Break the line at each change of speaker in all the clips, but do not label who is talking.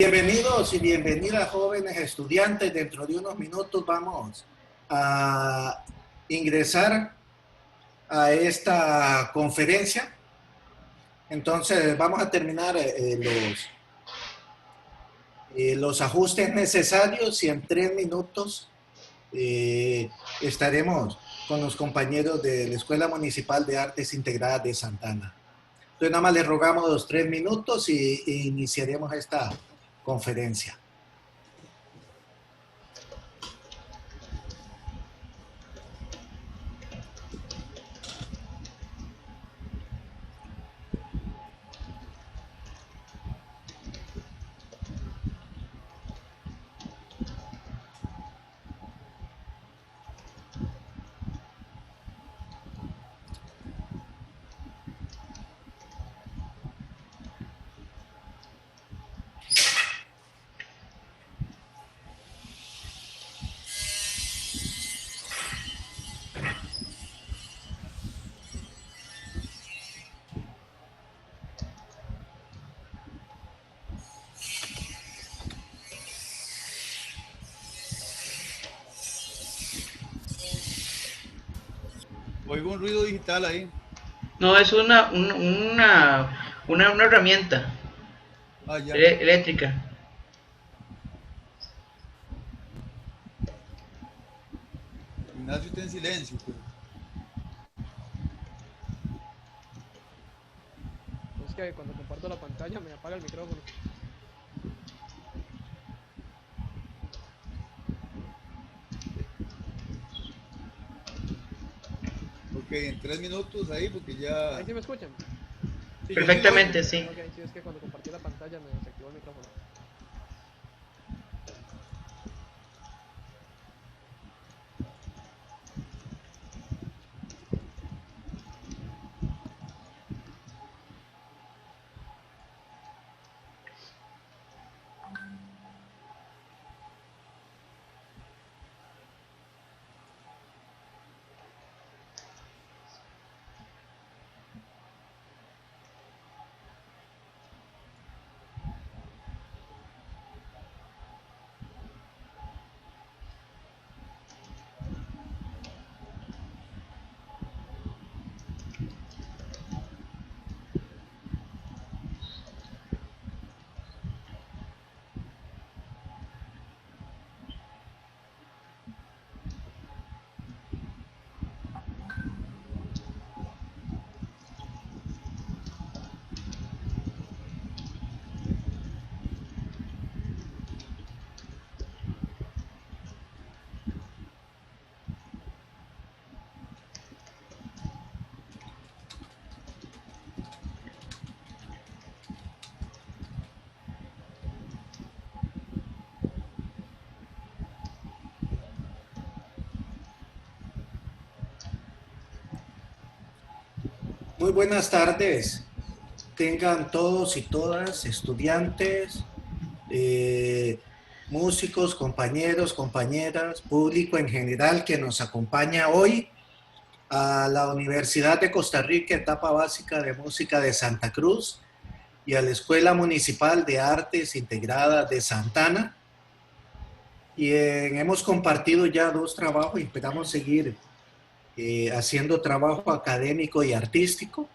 Bienvenidos y bienvenidas jóvenes estudiantes. Dentro de unos minutos vamos a ingresar a esta conferencia. Entonces vamos a terminar los ajustes necesarios y en 3 minutos estaremos con los compañeros de la Escuela Municipal de Artes Integradas de Santa Ana. Entonces nada más les rogamos los 3 minutos y iniciaremos esta conferencia.
Oigo un ruido digital ahí.
No, es una herramienta
Ah, ya.
eléctrica.
Ignacio está en silencio, pero...
Es que cuando comparto la pantalla me apaga el micrófono.
Ok, en 3 minutos ahí porque ya...
¿Ahí sí me escuchan?
Sí, yo sí lo oigo.
Perfectamente, sí.
Ok, sí, es que cuando compartí la pantalla me desactivó el micrófono.
Muy buenas tardes. Tengan todos y todas, estudiantes, músicos, compañeros, compañeras, público en general que nos acompaña hoy a la Universidad de Costa Rica, etapa básica de música de Santa Cruz, y a la Escuela Municipal de Artes Integradas de Santa Ana. Y hemos compartido ya 2 trabajos y esperamos seguir haciendo trabajo académico y artístico.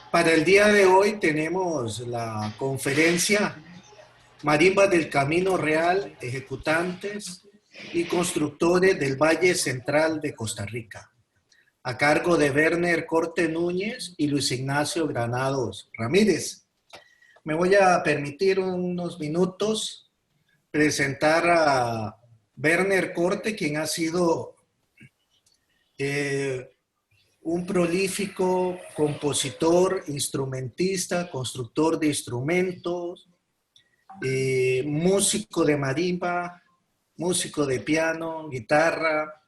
Para el día de hoy tenemos la conferencia Marimbas del Camino Real, ejecutantes y constructores del Valle Central de Costa Rica, a cargo de Werner Corte Núñez y Luis Ignacio Granados Ramírez. Me voy a permitir unos minutos presentar a Werner Corte, quien ha sido un prolífico compositor, instrumentista, constructor de instrumentos, músico de marimba, músico de piano, guitarra,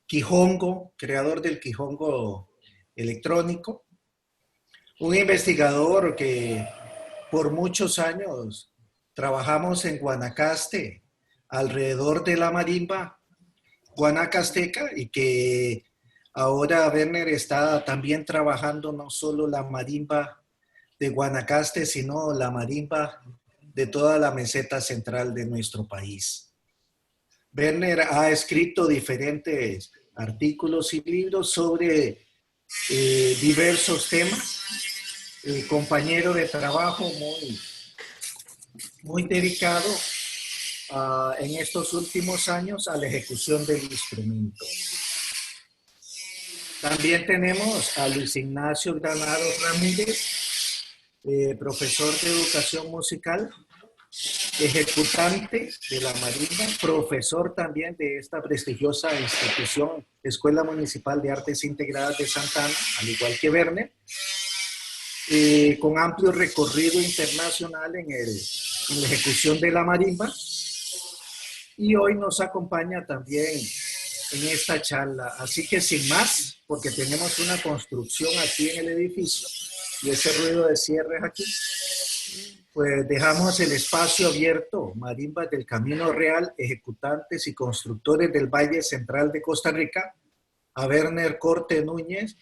quijongo, creador del quijongo electrónico, un investigador que por muchos años trabajamos en Guanacaste alrededor de la marimba guanacasteca y que ahora Werner está también trabajando no solo la marimba de Guanacaste, sino la marimba de toda la meseta central de nuestro país. Werner ha escrito diferentes artículos y libros sobre diversos temas. Compañero de trabajo muy dedicado en estos últimos años a la ejecución del instrumento. También tenemos a Luis Ignacio Granados Ramírez, profesor de educación musical, ejecutante de la marimba, profesor también de esta prestigiosa institución, Escuela Municipal de Artes Integradas de Santa Ana, al igual que Werner, con amplio recorrido internacional en la ejecución de la marimba. Y hoy nos acompaña también en esta charla. Así que sin más, porque tenemos una construcción aquí en el edificio y ese ruido de cierres aquí, pues dejamos el espacio abierto, marimbas del Camino Real, ejecutantes y constructores del Valle Central de Costa Rica, a Werner Corte Núñez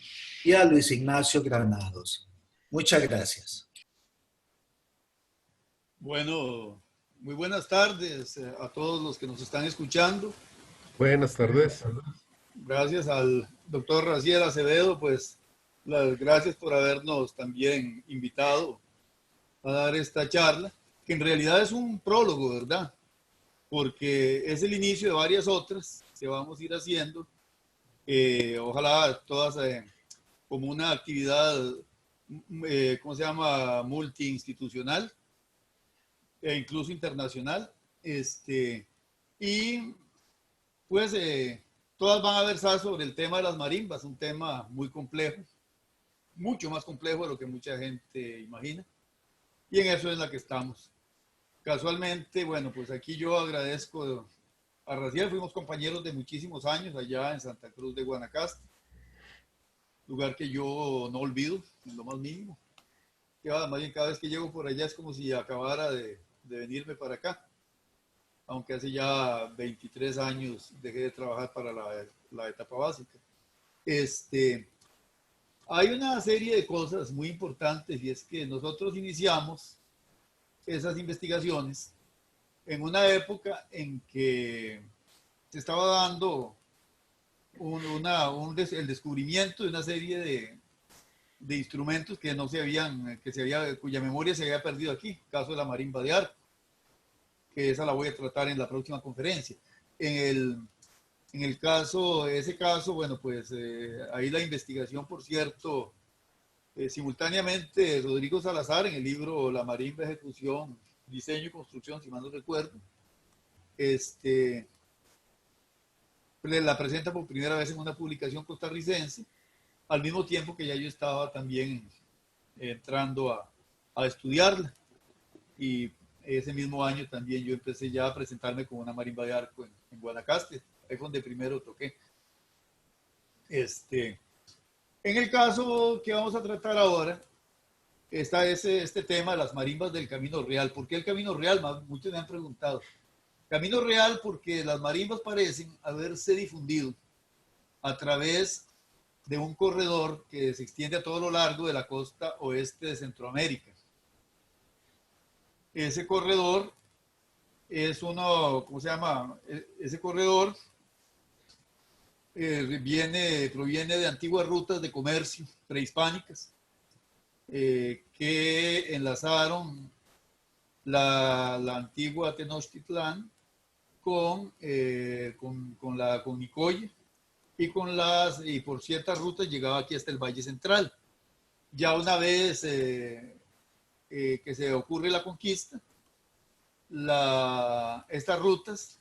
y a Luis Ignacio Granados. Muchas gracias.
Bueno, muy buenas tardes a todos los que nos están escuchando.
Buenas tardes.
Gracias al doctor Raziel Acevedo, pues las gracias por habernos también invitado a dar esta charla, que en realidad es un prólogo, ¿verdad? Porque es el inicio de varias otras que vamos a ir haciendo, ojalá todas como una actividad, ¿cómo se llama? Multiinstitucional e incluso internacional. Y pues todas van a versar sobre el tema de las marimbas, un tema muy complejo, mucho más complejo de lo que mucha gente imagina. Y en eso es la que estamos. Casualmente, bueno, pues aquí yo agradezco a Raziel, fuimos compañeros de muchísimos años allá en Santa Cruz de Guanacaste, lugar que yo no olvido en lo más mínimo. Que más bien cada vez que llego por allá es como si acabara de venirme para acá, aunque hace ya 23 años dejé de trabajar para la etapa básica. Hay una serie de cosas muy importantes y es que nosotros iniciamos esas investigaciones en una época en que se estaba dando el descubrimiento de una serie de instrumentos que no se habían, cuya memoria se había perdido aquí, caso de la marimba de arco, que esa la voy a tratar en la próxima conferencia. En ese caso, bueno, pues ahí la investigación, por cierto, simultáneamente Rodrigo Salazar en el libro La Marimba, Ejecución, Diseño y Construcción, si mal no recuerdo, la presenta por primera vez en una publicación costarricense, al mismo tiempo que ya yo estaba también entrando a estudiarla. Y ese mismo año también yo empecé ya a presentarme con una marimba de arco en Guanacaste, ahí fue donde primero toqué. En el caso que vamos a tratar ahora, está este tema de las marimbas del Camino Real. ¿Por qué el Camino Real? Muchos me han preguntado. Camino Real porque las marimbas parecen haberse difundido a través de un corredor que se extiende a todo lo largo de la costa oeste de Centroamérica. Ese corredor es ¿cómo se llama? Ese corredor proviene de antiguas rutas de comercio prehispánicas que enlazaron la antigua Tenochtitlán con Nicoya y por ciertas rutas llegaba aquí hasta el Valle Central. Ya una vez que se ocurre la conquista, estas rutas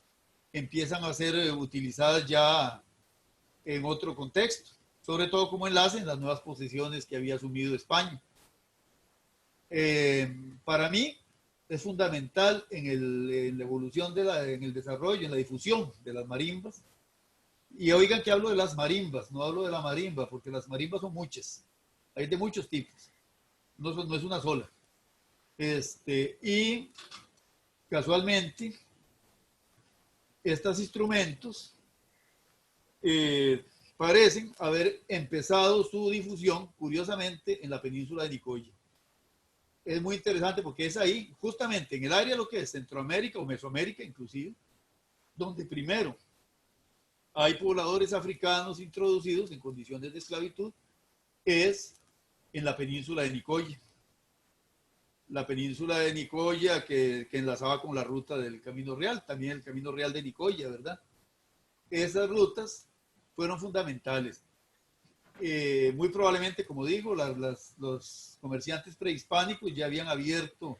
empiezan a ser utilizadas ya en otro contexto, sobre todo como enlace en las nuevas posesiones que había asumido España. Para mí es fundamental en la evolución, en el desarrollo, en la difusión de las marimbas. Y oigan que hablo de las marimbas, no hablo de la marimba, porque las marimbas son muchas, hay de muchos tipos, no es una sola. Y casualmente, estos instrumentos parecen haber empezado su difusión, curiosamente, en la península de Nicoya. es muy interesante porque es ahí, justamente en el área lo que es Centroamérica o Mesoamérica inclusive, donde primero hay pobladores africanos introducidos en condiciones de esclavitud, es en la península de Nicoya. La península de Nicoya que enlazaba con la ruta del Camino Real, también el Camino Real de Nicoya, ¿verdad? Esas rutas fueron fundamentales. Muy probablemente, como digo, los comerciantes prehispánicos ya habían abierto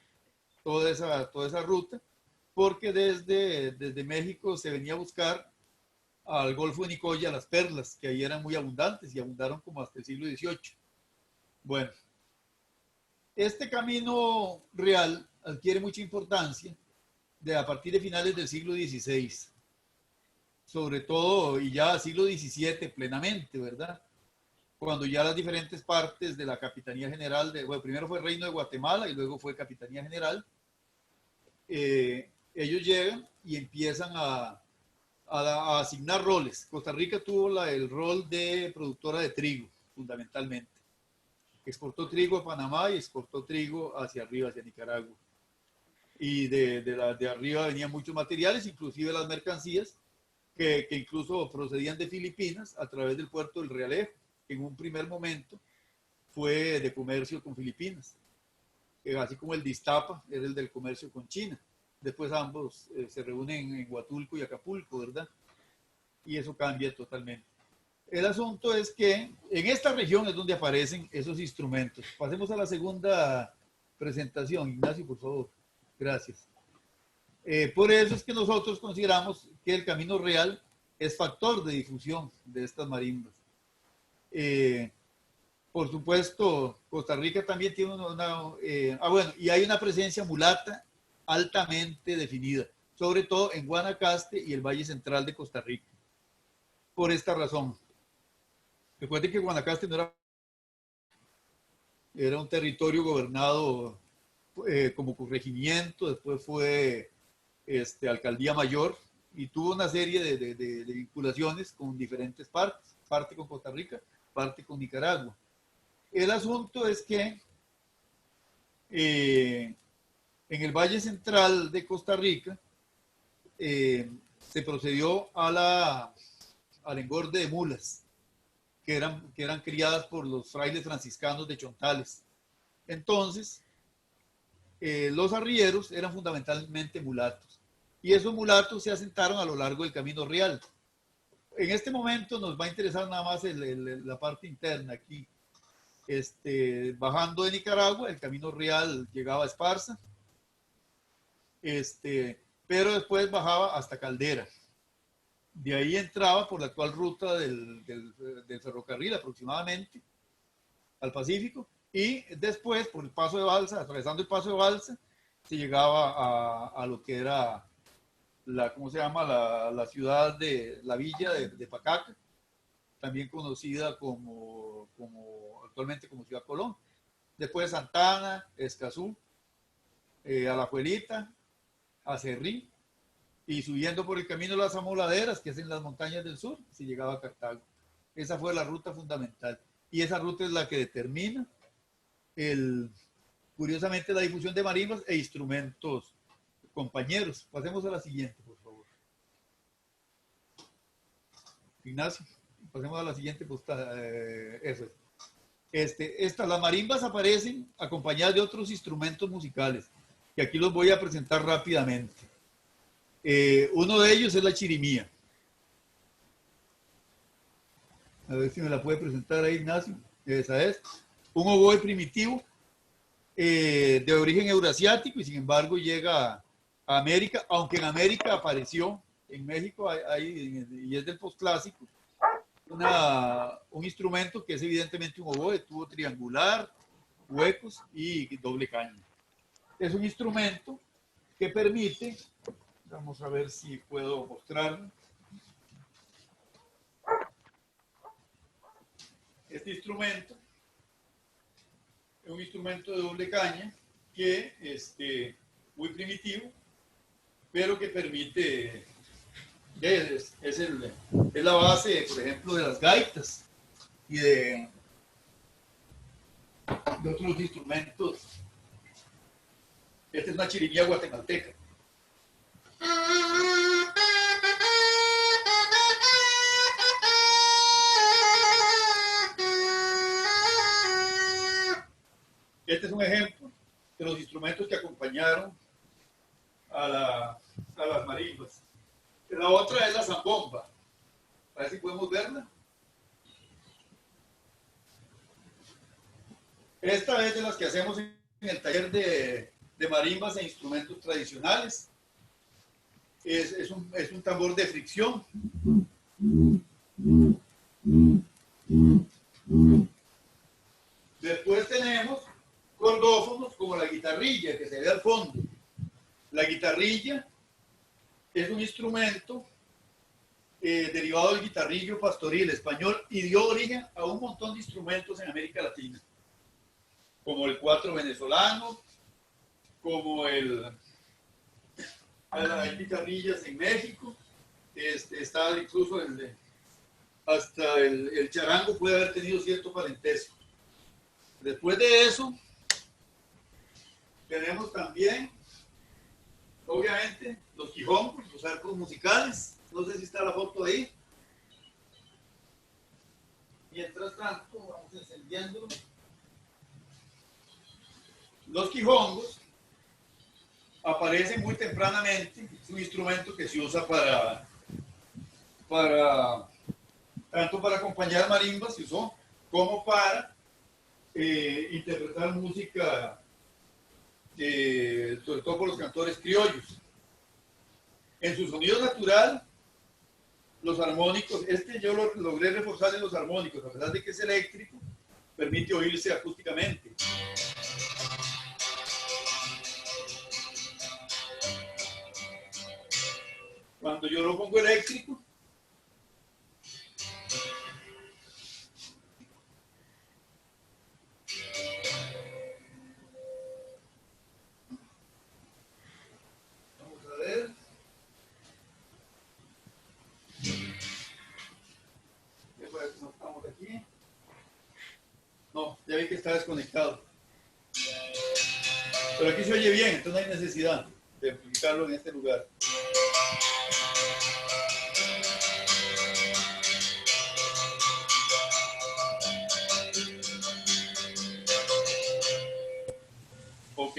toda esa ruta, porque desde México se venía a buscar al Golfo de Nicoya las perlas, que ahí eran muy abundantes y abundaron como hasta el siglo XVIII. Bueno, este camino real adquiere mucha importancia a partir de finales del siglo XVI, sobre todo, y ya siglo XVII plenamente, ¿verdad? Cuando ya las diferentes partes de la Capitanía General, bueno, primero fue el Reino de Guatemala y luego fue Capitanía General, ellos llegan y empiezan a asignar roles. Costa Rica tuvo el rol de productora de trigo, fundamentalmente. Exportó trigo a Panamá y exportó trigo hacia arriba, hacia Nicaragua. Y de arriba venían muchos materiales, inclusive las mercancías, que incluso procedían de Filipinas a través del puerto del Realejo, que en un primer momento fue de comercio con Filipinas. Así como el de Iztapa era el del comercio con China. Después ambos se reúnen en Huatulco y Acapulco, ¿verdad? Y eso cambia totalmente. El asunto es que en esta región es donde aparecen esos instrumentos. Pasemos a la segunda presentación. Ignacio, por favor. Gracias. Por eso es que nosotros consideramos que el Camino Real es factor de difusión de estas marimbas. Por supuesto, Costa Rica también tiene bueno, y hay una presencia mulata altamente definida, sobre todo en Guanacaste y el Valle Central de Costa Rica. Por esta razón. Recuerden que Guanacaste no era un territorio gobernado como corregimiento, después fue alcaldía mayor y tuvo una serie de vinculaciones con diferentes partes, parte con Costa Rica, parte con Nicaragua. El asunto es que en el Valle Central de Costa Rica se procedió al engorde de mulas que eran criadas por los frailes franciscanos de Chontales. Entonces, los arrieros eran fundamentalmente mulatos y esos mulatos se asentaron a lo largo del Camino Real. En este momento nos va a interesar nada más la parte interna aquí. Bajando de Nicaragua, el Camino Real llegaba a Esparza, pero después bajaba hasta Caldera. De ahí entraba por la actual ruta del ferrocarril aproximadamente al Pacífico y después por el Paso de Balsa, atravesando el Paso de Balsa, se llegaba a lo que era ¿cómo se llama? La ciudad la villa de Pacaca, también conocida actualmente como Ciudad Colón. Después Santana, Escazú, Alajuelita, Acerrí, y subiendo por el camino de las Amoladeras, que es en las montañas del sur, se llegaba a Cartago. Esa fue la ruta fundamental. Y esa ruta es la que determina, curiosamente, la difusión de marimbas e instrumentos compañeros. Pasemos a la siguiente, por favor. Ignacio, pasemos a la siguiente postada. Eso es. Las marimbas aparecen acompañadas de otros instrumentos musicales, que aquí los voy a presentar rápidamente. Uno de ellos es la chirimía. A ver si me la puede presentar ahí, Ignacio. Esa es. Un oboe primitivo de origen eurasiático y sin embargo llega a América, aunque en América apareció, en México y es del posclásico, un instrumento que es evidentemente un oboe, tubo triangular, huecos y doble caña. Es un instrumento que permite, vamos a ver si puedo mostrarlo. Este instrumento es un instrumento de doble caña que muy primitivo, pero que permite, es la base, por ejemplo, de las gaitas y de otros instrumentos Esta es una chirimía guatemalteca. Este es un ejemplo de los instrumentos que acompañaron a las marimbas. La otra es la zambomba. A ver si podemos verla. Esta es de las que hacemos en el taller de marimbas e instrumentos tradicionales. Es un tambor de fricción. Después tenemos cordófonos como la guitarrilla que se ve al fondo. La guitarrilla es un instrumento derivado del guitarrillo pastoril español y dio origen a un montón de instrumentos en América Latina, como el cuatro venezolano, como hay guitarrillas en México, está incluso hasta el charango puede haber tenido cierto parentesco. Después de eso, tenemos también, obviamente, los quijongos, los arcos musicales. No sé si está la foto ahí. Mientras tanto, vamos encendiéndolo. Los quijongos aparecen muy tempranamente. Es un instrumento que se usa tanto para acompañar marimbas, se usó, como para interpretar música, sobre todo por los cantores criollos. En su sonido natural, los armónicos, yo lo logré reforzar en los armónicos, a pesar de que es eléctrico, permite oírse acústicamente. Cuando yo lo pongo eléctrico, vamos a ver. No estamos aquí. No, ya vi que está desconectado. Pero aquí se oye bien, entonces no hay necesidad de amplificarlo en este lugar. Ok.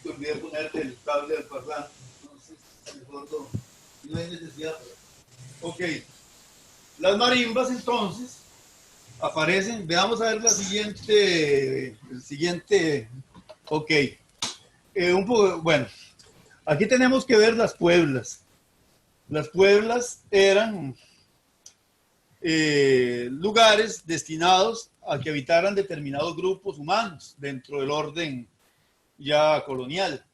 Te olvidé ponerte el cable del parlante. Entonces, mejor no hay necesidad. Ok. Las marimbas entonces aparecen. Veamos a ver el siguiente. Ok. Un poco, bueno, aquí tenemos que ver las pueblas. Las pueblas eran lugares destinados a que habitaran determinados grupos humanos dentro del orden ya colonial.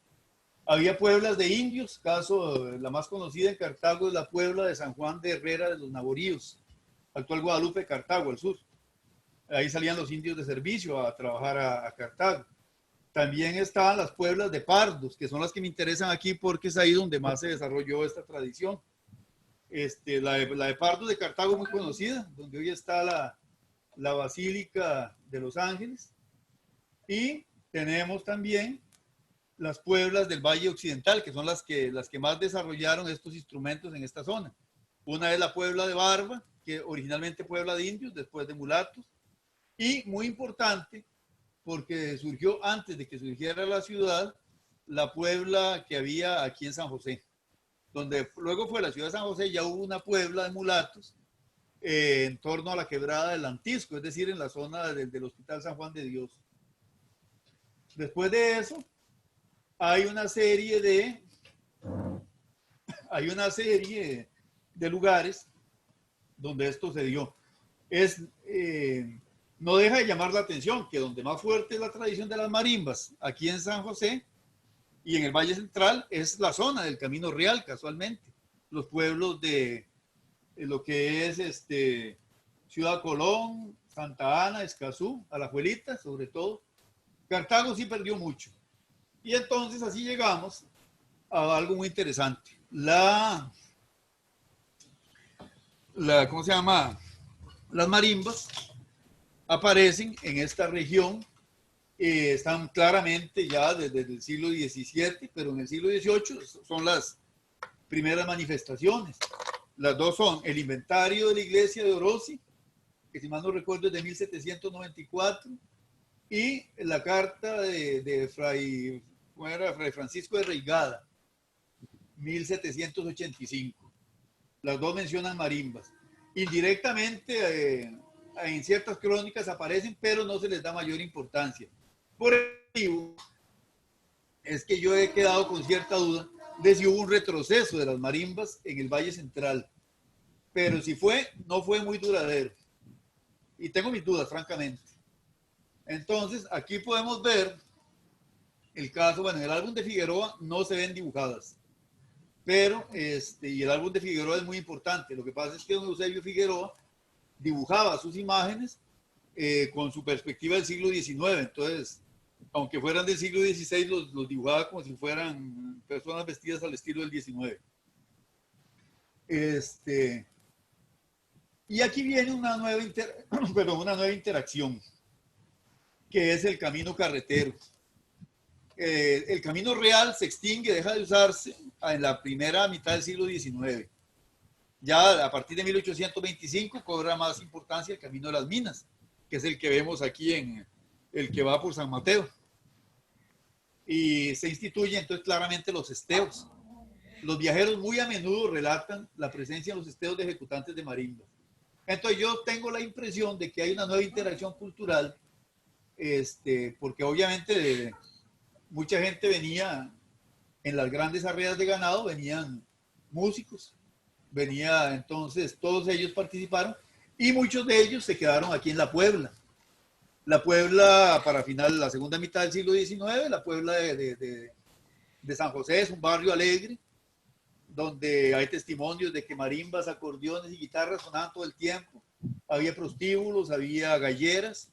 Había pueblas de indios, la más conocida en Cartago es la puebla de San Juan de Herrera de los Naboríos, actual Guadalupe, Cartago, al sur. Ahí salían los indios de servicio a trabajar a Cartago. También estaban las pueblas de pardos, que son las que me interesan aquí porque es ahí donde más se desarrolló esta tradición. La de Pardos de Cartago, muy conocida, donde hoy está la Basílica de los Ángeles. Y tenemos también las pueblas del Valle Occidental, que son las que más desarrollaron estos instrumentos en esta zona. Una es la puebla de Barba, que originalmente puebla de indios, después de mulatos. Y muy importante, porque surgió antes de que surgiera la ciudad, la puebla que había aquí en San José, donde luego fue la ciudad de San José, ya hubo una puebla de mulatos en torno a la quebrada del Antisco, es decir, en la zona del Hospital San Juan de Dios. Después de eso, hay una serie de lugares donde esto se dio. No deja de llamar la atención que donde más fuerte es la tradición de las marimbas, aquí en San José y en el Valle Central, es la zona del Camino Real, casualmente. Los pueblos de lo que es Ciudad Colón, Santa Ana, Escazú, Alajuelita, sobre todo. Cartago sí perdió mucho. Y entonces así llegamos a algo muy interesante. ¿Cómo se llama? Las marimbas aparecen en esta región están claramente ya desde el siglo XVII, pero en el siglo XVIII son las primeras manifestaciones. Las dos son el inventario de la iglesia de Orosi, que si mal no recuerdo es de 1794, y la carta de Fray Francisco de Reigada, 1785. Las dos mencionan marimbas. Indirectamente, en ciertas crónicas aparecen, pero no se les da mayor importancia. Por ello, es que yo he quedado con cierta duda de si hubo un retroceso de las marimbas en el Valle Central. Pero si fue, no fue muy duradero. Y tengo mis dudas, francamente. Entonces, aquí podemos ver el caso, bueno, en el álbum de Figueroa no se ven dibujadas, pero y el álbum de Figueroa es muy importante. Lo que pasa es que don Eusebio Figueroa dibujaba sus imágenes con su perspectiva del siglo XIX. Entonces, aunque fueran del siglo XVI, los dibujaba como si fueran personas vestidas al estilo del XIX. Y aquí viene una nueva, una nueva interacción, que es el camino carretero. El camino real se extingue, deja de usarse en la primera mitad del siglo XIX. Ya a partir de 1825 cobra más importancia el camino de las minas, que es el que vemos aquí en el que va por San Mateo. Y se instituyen entonces claramente los esteos. Los viajeros muy a menudo relatan la presencia en los esteos de ejecutantes de marimba. Entonces yo tengo la impresión de que hay una nueva interacción cultural, porque obviamente mucha gente venía en las grandes arreas de ganado, venían músicos, venía entonces, todos ellos participaron y muchos de ellos se quedaron aquí en La Puebla. La Puebla, para final, la segunda mitad del siglo XIX, la Puebla de San José es un barrio alegre, donde hay testimonios de que marimbas, acordeones y guitarras sonaban todo el tiempo. Había prostíbulos, había galleras,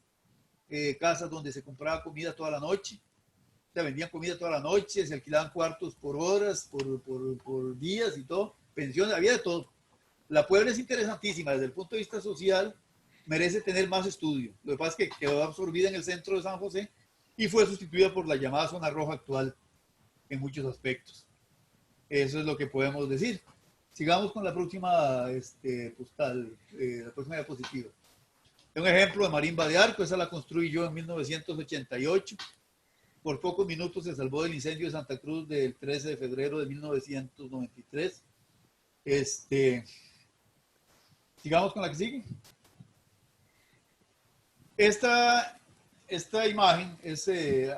casas donde se compraba comida toda la noche. Se vendían comida toda la noche, se alquilaban cuartos por horas, por días y todo. Pensiones, había de todo. La Puebla es interesantísima desde el punto de vista social, merece tener más estudio. Lo que pasa es que quedó absorbida en el centro de San José y fue sustituida por la llamada zona roja actual en muchos aspectos. Eso es lo que podemos decir. Sigamos con la próxima postal, la próxima diapositiva. Un ejemplo de marimba de arco, esa la construí yo en 1988. Por pocos minutos se salvó del incendio de Santa Cruz del 13 de febrero de 1993. Sigamos con la que sigue. Esta imagen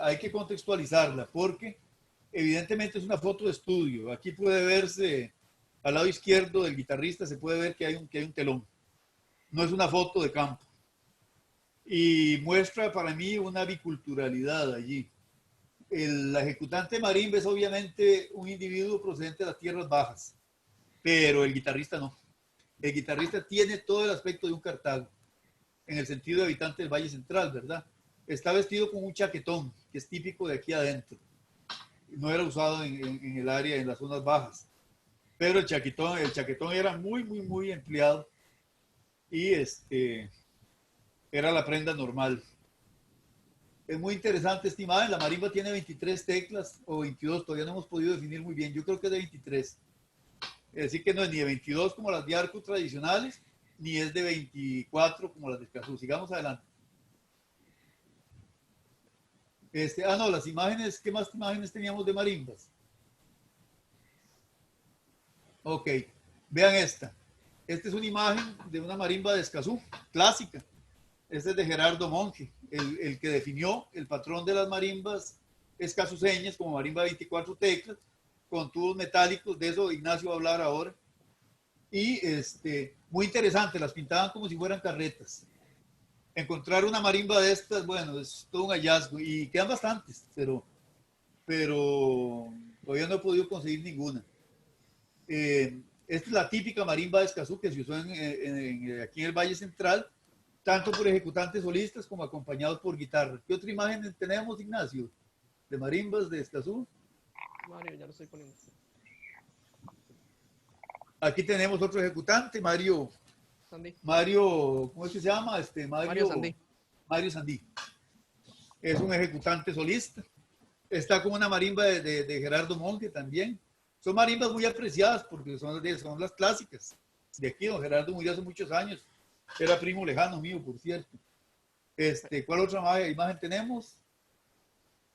hay que contextualizarla porque evidentemente es una foto de estudio. Aquí puede verse, al lado izquierdo del guitarrista, se puede ver que hay un telón. No es una foto de campo. Y muestra para mí una biculturalidad allí. El ejecutante marimba es obviamente un individuo procedente de las tierras bajas, pero el guitarrista no. El guitarrista tiene todo el aspecto de un Cartago, en el sentido de habitante del Valle Central, ¿verdad? Está vestido con un chaquetón, que es típico de aquí adentro. No era usado en el área, en las zonas bajas. Pero el chaquetón era muy, muy, muy empleado y era la prenda normal. Es muy interesante esta imagen. La marimba tiene 23 teclas o 22, todavía no hemos podido definir muy bien. Yo creo que es de 23. Es decir, que no es ni de 22 como las de arco tradicionales, ni es de 24 como las de Escazú. Sigamos adelante. No, las imágenes, ¿qué más imágenes teníamos de marimbas? Ok, vean esta. Esta es una imagen de una marimba de Escazú, clásica. Este es de Gerardo Monge, el que definió el patrón de las marimbas escazuceñas como marimba de 24 teclas, con tubos metálicos. De eso Ignacio va a hablar ahora. Y muy interesante, las pintaban como si fueran carretas. Encontrar una marimba de estas, bueno, es todo un hallazgo y quedan bastantes, pero todavía no he podido conseguir ninguna. Esta es la típica marimba de Escazú que se usó aquí en el Valle Central, tanto por ejecutantes solistas como acompañados por guitarra. ¿Qué otra imagen tenemos, Ignacio, de marimbas de Escazú?
Mario, ya lo estoy poniendo.
Aquí tenemos otro ejecutante,
Sandí.
Mario, ¿cómo es que se llama?
Mario Sandí.
Mario Sandí. es un ejecutante solista. Está con una marimba de Gerardo Monge también. Son marimbas muy apreciadas porque son las clásicas de aquí. Don Gerardo murió hace muchos años. Era primo lejano mío, por cierto. ¿Cuál otra imagen tenemos?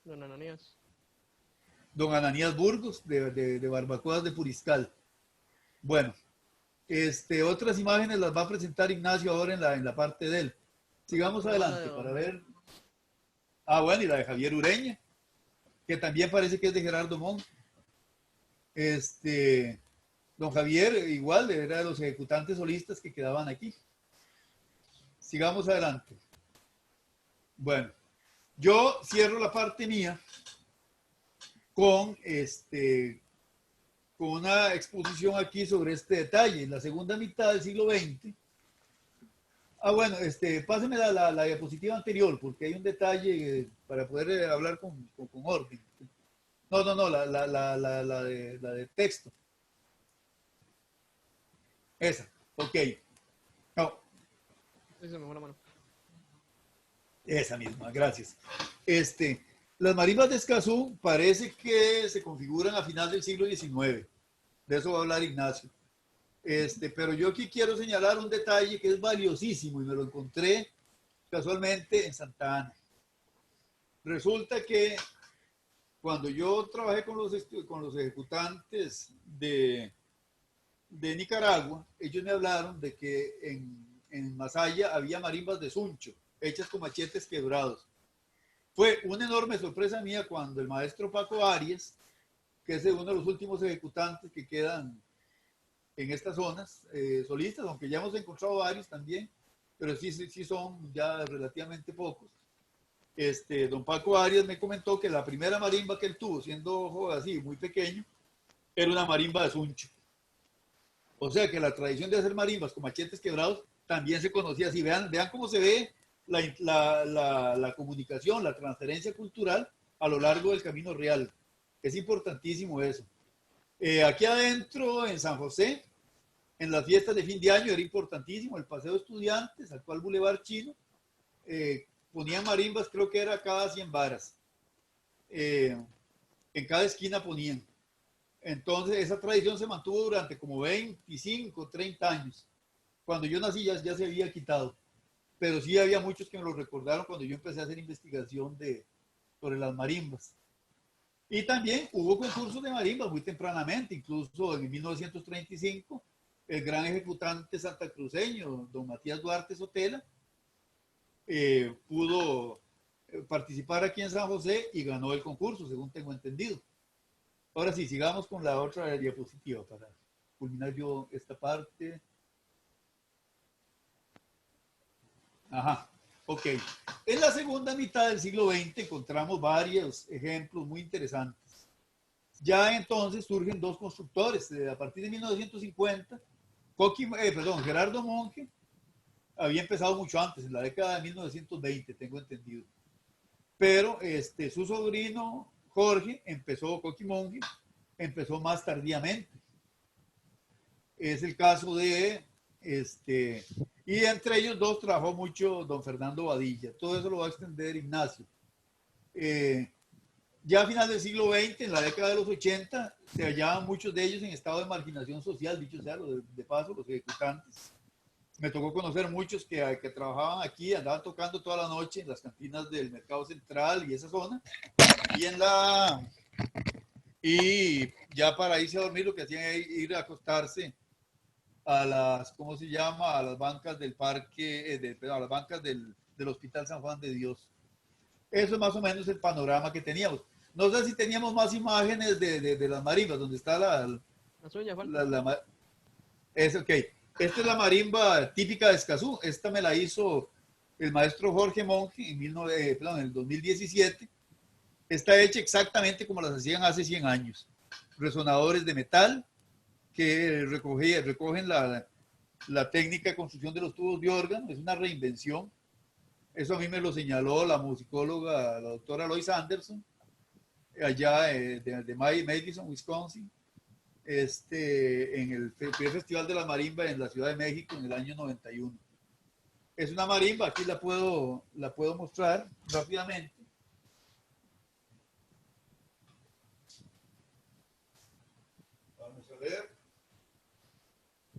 Don Ananías.
Don Ananías Burgos, de Barbacoas de Puriscal. Bueno, otras imágenes las va a presentar Ignacio ahora en la parte de él. Sigamos adelante para ver. Ah, bueno, y la de Javier Ureña, que también parece que es de Gerardo Monge. Don Javier, igual, era de los ejecutantes solistas que quedaban aquí. Sigamos adelante. Bueno, yo cierro la parte mía con con una exposición aquí sobre este detalle. En la segunda mitad del siglo XX. Ah, bueno, páseme la diapositiva anterior, porque hay un detalle para poder hablar con orden. No, la de texto. Esa, ok. No.
Esa mejor la mano.
Esa misma, gracias. Las marimbas de Escazú parece que se configuran a final del siglo XIX. De eso va a hablar Ignacio. Pero yo aquí quiero señalar un detalle que es valiosísimo y me lo encontré casualmente en Santa Ana. Resulta que cuando yo trabajé con los ejecutantes de Nicaragua, ellos me hablaron de que en Masaya había marimbas de suncho, hechas con machetes quebrados. Fue una enorme sorpresa mía cuando el maestro Paco Arias, que es uno de los últimos ejecutantes que quedan en estas zonas, solistas, aunque ya hemos encontrado varios también, pero sí son ya relativamente pocos. Don Paco Arias me comentó que la primera marimba que él tuvo, siendo así muy pequeño, era una marimba de suncho. O sea que la tradición de hacer marimbas con machetes quebrados también se conocía así. Vean cómo se ve la comunicación, la transferencia cultural a lo largo del Camino Real. Es importantísimo eso. Aquí adentro, en San José, en las fiestas de fin de año, era importantísimo el Paseo de Estudiantes, actual Boulevard Chino. Ponían marimbas, creo que era cada 100 varas. En cada esquina ponían. Entonces, esa tradición se mantuvo durante como 25, 30 años. Cuando yo nací ya se había quitado. Pero sí había muchos que me lo recordaron cuando yo empecé a hacer investigación sobre las marimbas. Y también hubo concursos de marimbas muy tempranamente, incluso en 1935, el gran ejecutante santacruceño, don Matías Duarte Sotela, pudo participar aquí en San José y ganó el concurso, según tengo entendido. Ahora sí, sigamos con la otra diapositiva para culminar yo esta parte. Ajá, ok. En la segunda mitad del siglo XX encontramos varios ejemplos muy interesantes. Ya entonces surgen dos constructores. A partir de 1950, Gerardo Monge había empezado mucho antes, en la década de 1920, tengo entendido. Pero su sobrino Jorge Coqui Monge, empezó más tardíamente. Es el caso de y entre ellos dos trabajó mucho don Fernando Badilla. Todo eso lo va a extender Ignacio. Ya a final del siglo XX, en la década de los 80, se hallaban muchos de ellos en estado de marginación social, dicho sea de paso, los ejecutantes. Me tocó conocer muchos que trabajaban aquí, andaban tocando toda la noche en las cantinas del Mercado Central y esa zona. Y ya para irse a dormir lo que hacían era ir a acostarse a las, ¿cómo se llama? A las bancas del parque, a las bancas del Hospital San Juan de Dios. Eso es más o menos el panorama que teníamos. No sé si teníamos más imágenes de las marimbas, donde está la
suya falta.
Es ok. Esta es la marimba típica de Escazú. Esta me la hizo el maestro Jorge Monge en el 2017. Está hecha exactamente como las hacían hace 100 años. Resonadores de metal que recogen la técnica de construcción de los tubos de órgano. Es una reinvención. Eso a mí me lo señaló la musicóloga, la doctora Lois Anderson, allá de Madison, Wisconsin, en el primer Festival de la Marimba en la Ciudad de México en el año 91. Es una marimba, aquí la puedo mostrar rápidamente. Vamos a ver.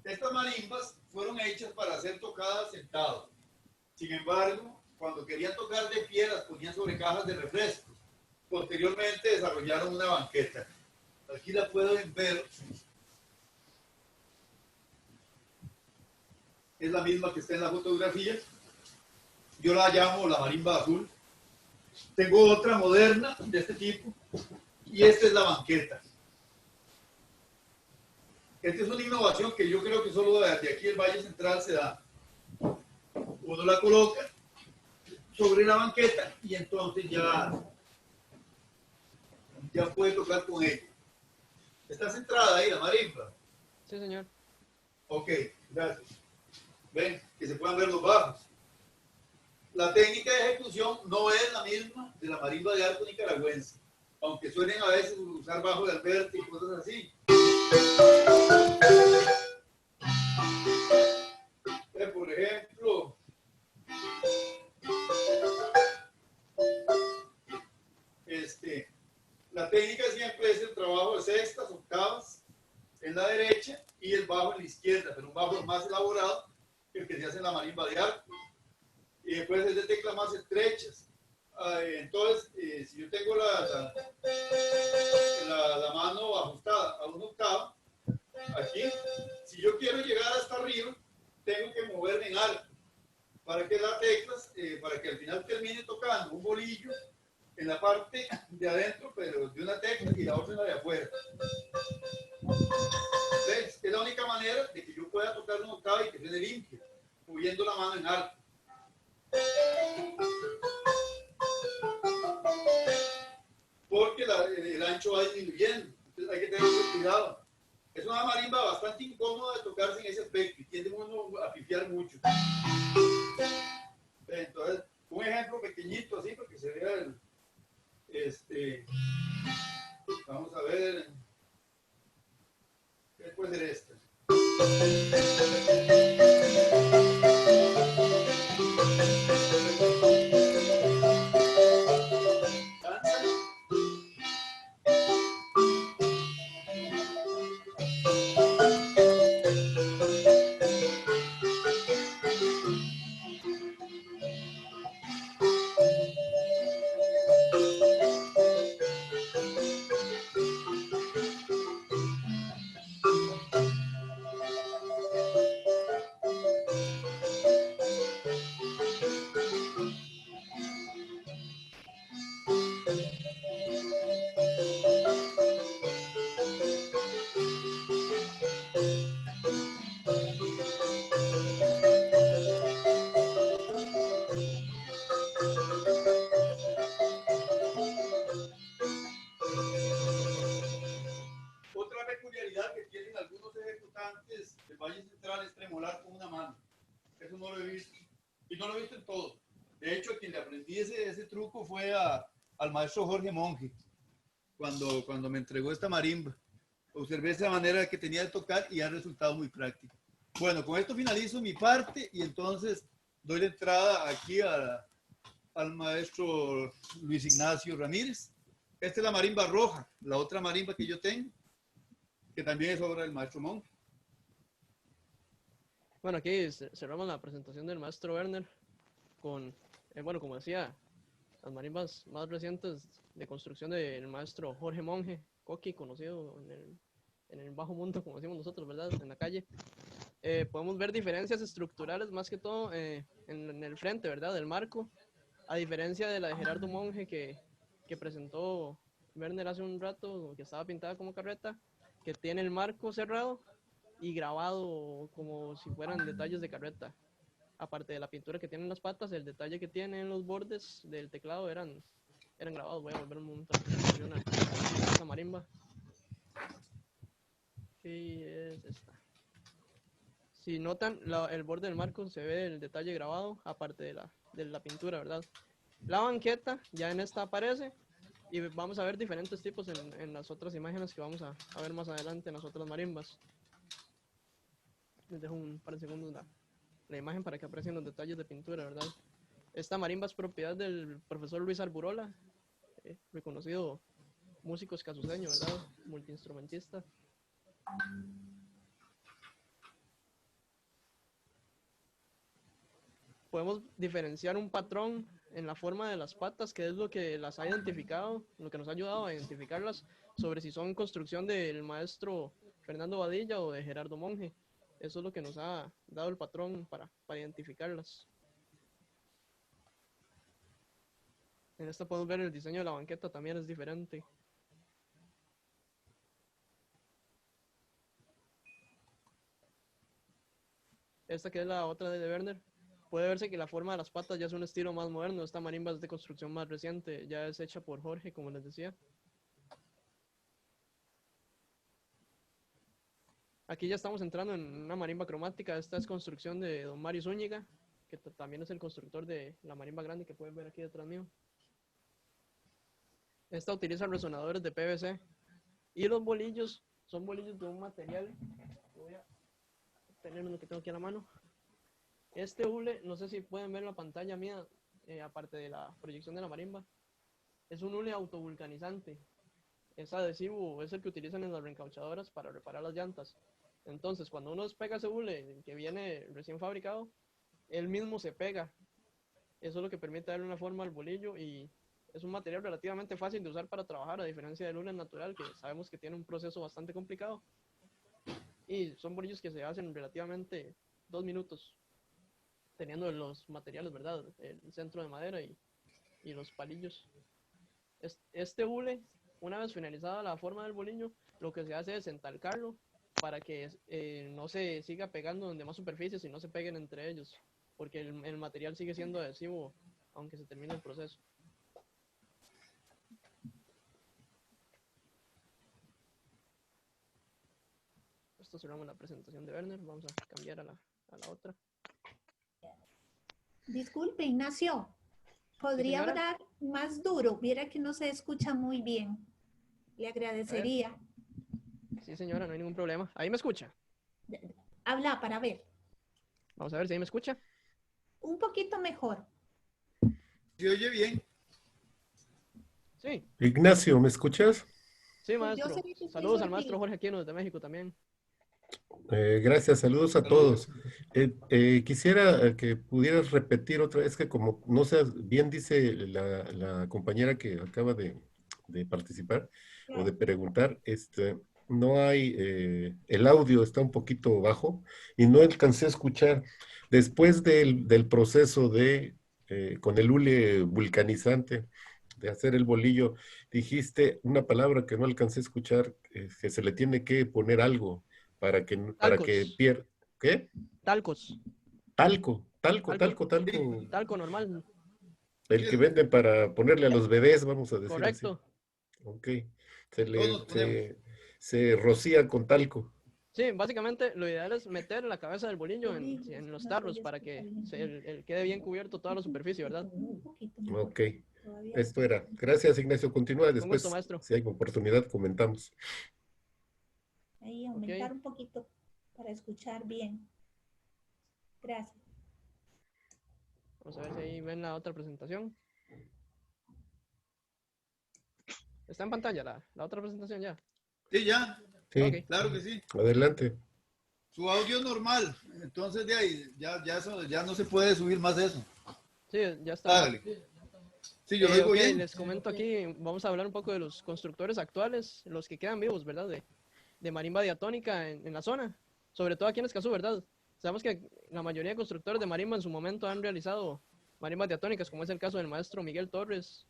Estas marimbas fueron hechas para ser tocadas sentados. Sin embargo, cuando querían tocar de pie, las ponían sobre cajas de refrescos. Posteriormente desarrollaron una banqueta. Aquí la pueden ver. Es la misma que está en la fotografía. Yo la llamo la marimba azul. Tengo otra moderna de este tipo. Y esta es la banqueta. Esta es una innovación que yo creo que solo de aquí el Valle Central se da. Uno la coloca sobre la banqueta y entonces ya puede tocar con ella. ¿Está centrada ahí la marimba?
Sí, señor.
Ok, gracias. Ven, que se puedan ver los bajos. La técnica de ejecución no es la misma de la marimba de arco nicaragüense, aunque suelen a veces usar bajo de Alberti y cosas así. Por ejemplo, la técnica siempre es el trabajo de sextas, octavas en la derecha y el bajo en la izquierda, pero un bajo más elaborado que el que se hace en la marimba de arco. Y después es de teclas más estrechas. Entonces, si yo tengo la mano ajustada a una octava, aquí, si yo quiero llegar hasta arriba, tengo que moverme en arco para que las teclas, para que al final termine tocando un bolillo en la parte de adentro, pero de una tecla y la otra en la de afuera. ¿Ves? Es la única manera de que yo pueda tocar una octava y que suene limpio, moviendo la mano en arco. Porque el ancho va disminuyendo, entonces hay que tener mucho cuidado. Es una marimba bastante incómoda de tocarse en ese aspecto y tiende uno a pifiar mucho. Entonces, un ejemplo pequeñito así para que se vea vamos a ver, ¿qué puede ser esta? Otra peculiaridad que tienen algunos ejecutantes del Valle Central es tremolar con una mano. Eso no lo he visto. Y no lo he visto en todo. De hecho, a quien le aprendí ese truco fue al maestro Jorge Monge, cuando me entregó esta marimba. Observé esa manera que tenía de tocar y ha resultado muy práctico. Bueno, con esto finalizo mi parte y entonces doy la entrada aquí al maestro Luis Ignacio Ramírez. Esta es la marimba roja, la otra marimba que yo tengo, que también es obra del maestro Monge.
Bueno, aquí cerramos la presentación del maestro Werner con, bueno, como decía, las marimbas más recientes de construcción del maestro Jorge Monge, Coqui, conocido en el bajo mundo, como decimos nosotros, ¿verdad? En la calle. Podemos ver diferencias estructurales más que todo en el frente, ¿verdad? Del marco, a diferencia de la de Gerardo Monge que presentó Werner hace un rato, que estaba pintada como carreta, que tiene el marco cerrado y grabado como si fueran detalles de carreta. Aparte de la pintura que tienen las patas, el detalle que tienen los bordes del teclado eran grabados. Voy a volver un momento a esta marimba. ¿Qué es esta? Si notan, el borde del marco se ve el detalle grabado, aparte de la pintura, ¿verdad? La banqueta ya en esta aparece y vamos a ver diferentes tipos en las otras imágenes que vamos a ver más adelante en las otras marimbas. Les dejo un par de segundos la imagen para que aprecien los detalles de pintura, ¿verdad? Esta marimba es propiedad del profesor Luis Arburola, reconocido músico escasuseño, ¿verdad? Multiinstrumentista. Podemos diferenciar un patrón en la forma de las patas, que es lo que las ha identificado, lo que nos ha ayudado a identificarlas, sobre si son construcción del maestro Fernando Badilla o de Gerardo Monge. Eso es lo que nos ha dado el patrón para identificarlas. En esta podemos ver el diseño de la banqueta, también es diferente. Esta que es la otra de Werner. Puede verse que la forma de las patas ya es un estilo más moderno. Esta marimba es de construcción más reciente, ya es hecha por Jorge, como les decía. Aquí ya estamos entrando en una marimba cromática. Esta es construcción de don Mario Zúñiga, que también es el constructor de la marimba grande que pueden ver aquí detrás mío. Esta utiliza resonadores de PVC. Y los bolillos son bolillos de un material. Voy a tener lo que tengo aquí a la mano. Este hule, no sé si pueden ver en la pantalla mía, aparte de la proyección de la marimba, es un hule autovulcanizante. Es adhesivo, es el que utilizan en las reencauchadoras para reparar las llantas. Entonces, cuando uno despega ese hule que viene recién fabricado, él mismo se pega. Eso es lo que permite darle una forma al bolillo y es un material relativamente fácil de usar para trabajar, a diferencia del hule natural, que sabemos que tiene un proceso bastante complicado. Y son bolillos que se hacen relativamente 2 minutos, teniendo los materiales, ¿verdad? El centro de madera y los palillos. Este hule, una vez finalizada la forma del bolillo, lo que se hace es entalcarlo para que no se siga pegando en demás superficies y no se peguen entre ellos, porque el material sigue siendo adhesivo aunque se termine el proceso. Esto cerramos la presentación de Werner. Vamos a cambiar a la otra.
Disculpe, Ignacio, ¿podría
señora.
hablar más duro? Viera que no se escucha muy bien. Le agradecería.
Sí, señora, no hay ningún problema. ¿Ahí me escucha?
Habla para ver.
Vamos a ver si ahí me escucha.
Un poquito mejor.
¿Se oye bien?
Sí,
Ignacio, ¿me escuchas?
sí,
Pues yo
maestro.
sé que estoy
Saludos al
sorprendida.
maestro Jorge Aquino desde México también.
Gracias, saludos a
Saludos.
todos. Quisiera que pudieras repetir otra vez, que como no sé, bien dice la compañera que acaba de participar o de preguntar, no hay, el audio está un poquito bajo y no alcancé a escuchar. Después del proceso con el hule vulcanizante, de hacer el bolillo, dijiste una palabra que no alcancé a escuchar, que se le tiene que poner algo para que
Talcos.
pierda. ¿Qué?
Talcos.
Talco, talco,
Talco.
talco,
Sí,
talco.
Talco normal.
El que venden para ponerle a los bebés, vamos a decir así.
Correcto.
Ok. Se
todos
le,
nos ponemos.
se rocía con talco.
Sí, básicamente lo ideal es meter la cabeza del bolillo en los
No
tarros
se
para
escucha
que
bien.
quede bien cubierto toda la superficie, ¿verdad?
Un poquito mejor.
Ok.
Todavía
Esto era. Gracias, Ignacio. Continúa
Con gusto,
después.
maestro.
Si hay oportunidad, comentamos.
ahí aumentar un poquito para escuchar bien. Gracias.
Vamos a ver si ahí ven la otra presentación. Está en pantalla la otra presentación ya.
Sí, ya,
Sí,
Ok.
claro que sí.
adelante.
Su audio es normal. Entonces de ahí, ya no se puede subir más eso.
Sí, ya está.
Hágale. Sí, yo lo digo
Ok,
bien.
les comento aquí, vamos a hablar un poco de los constructores actuales, los que quedan vivos, ¿verdad? De marimba diatónica en la zona, sobre todo aquí en Escazú, ¿verdad? Sabemos que la mayoría de constructores de marimba en su momento han realizado marimbas diatónicas, como es el caso del maestro Miguel Torres,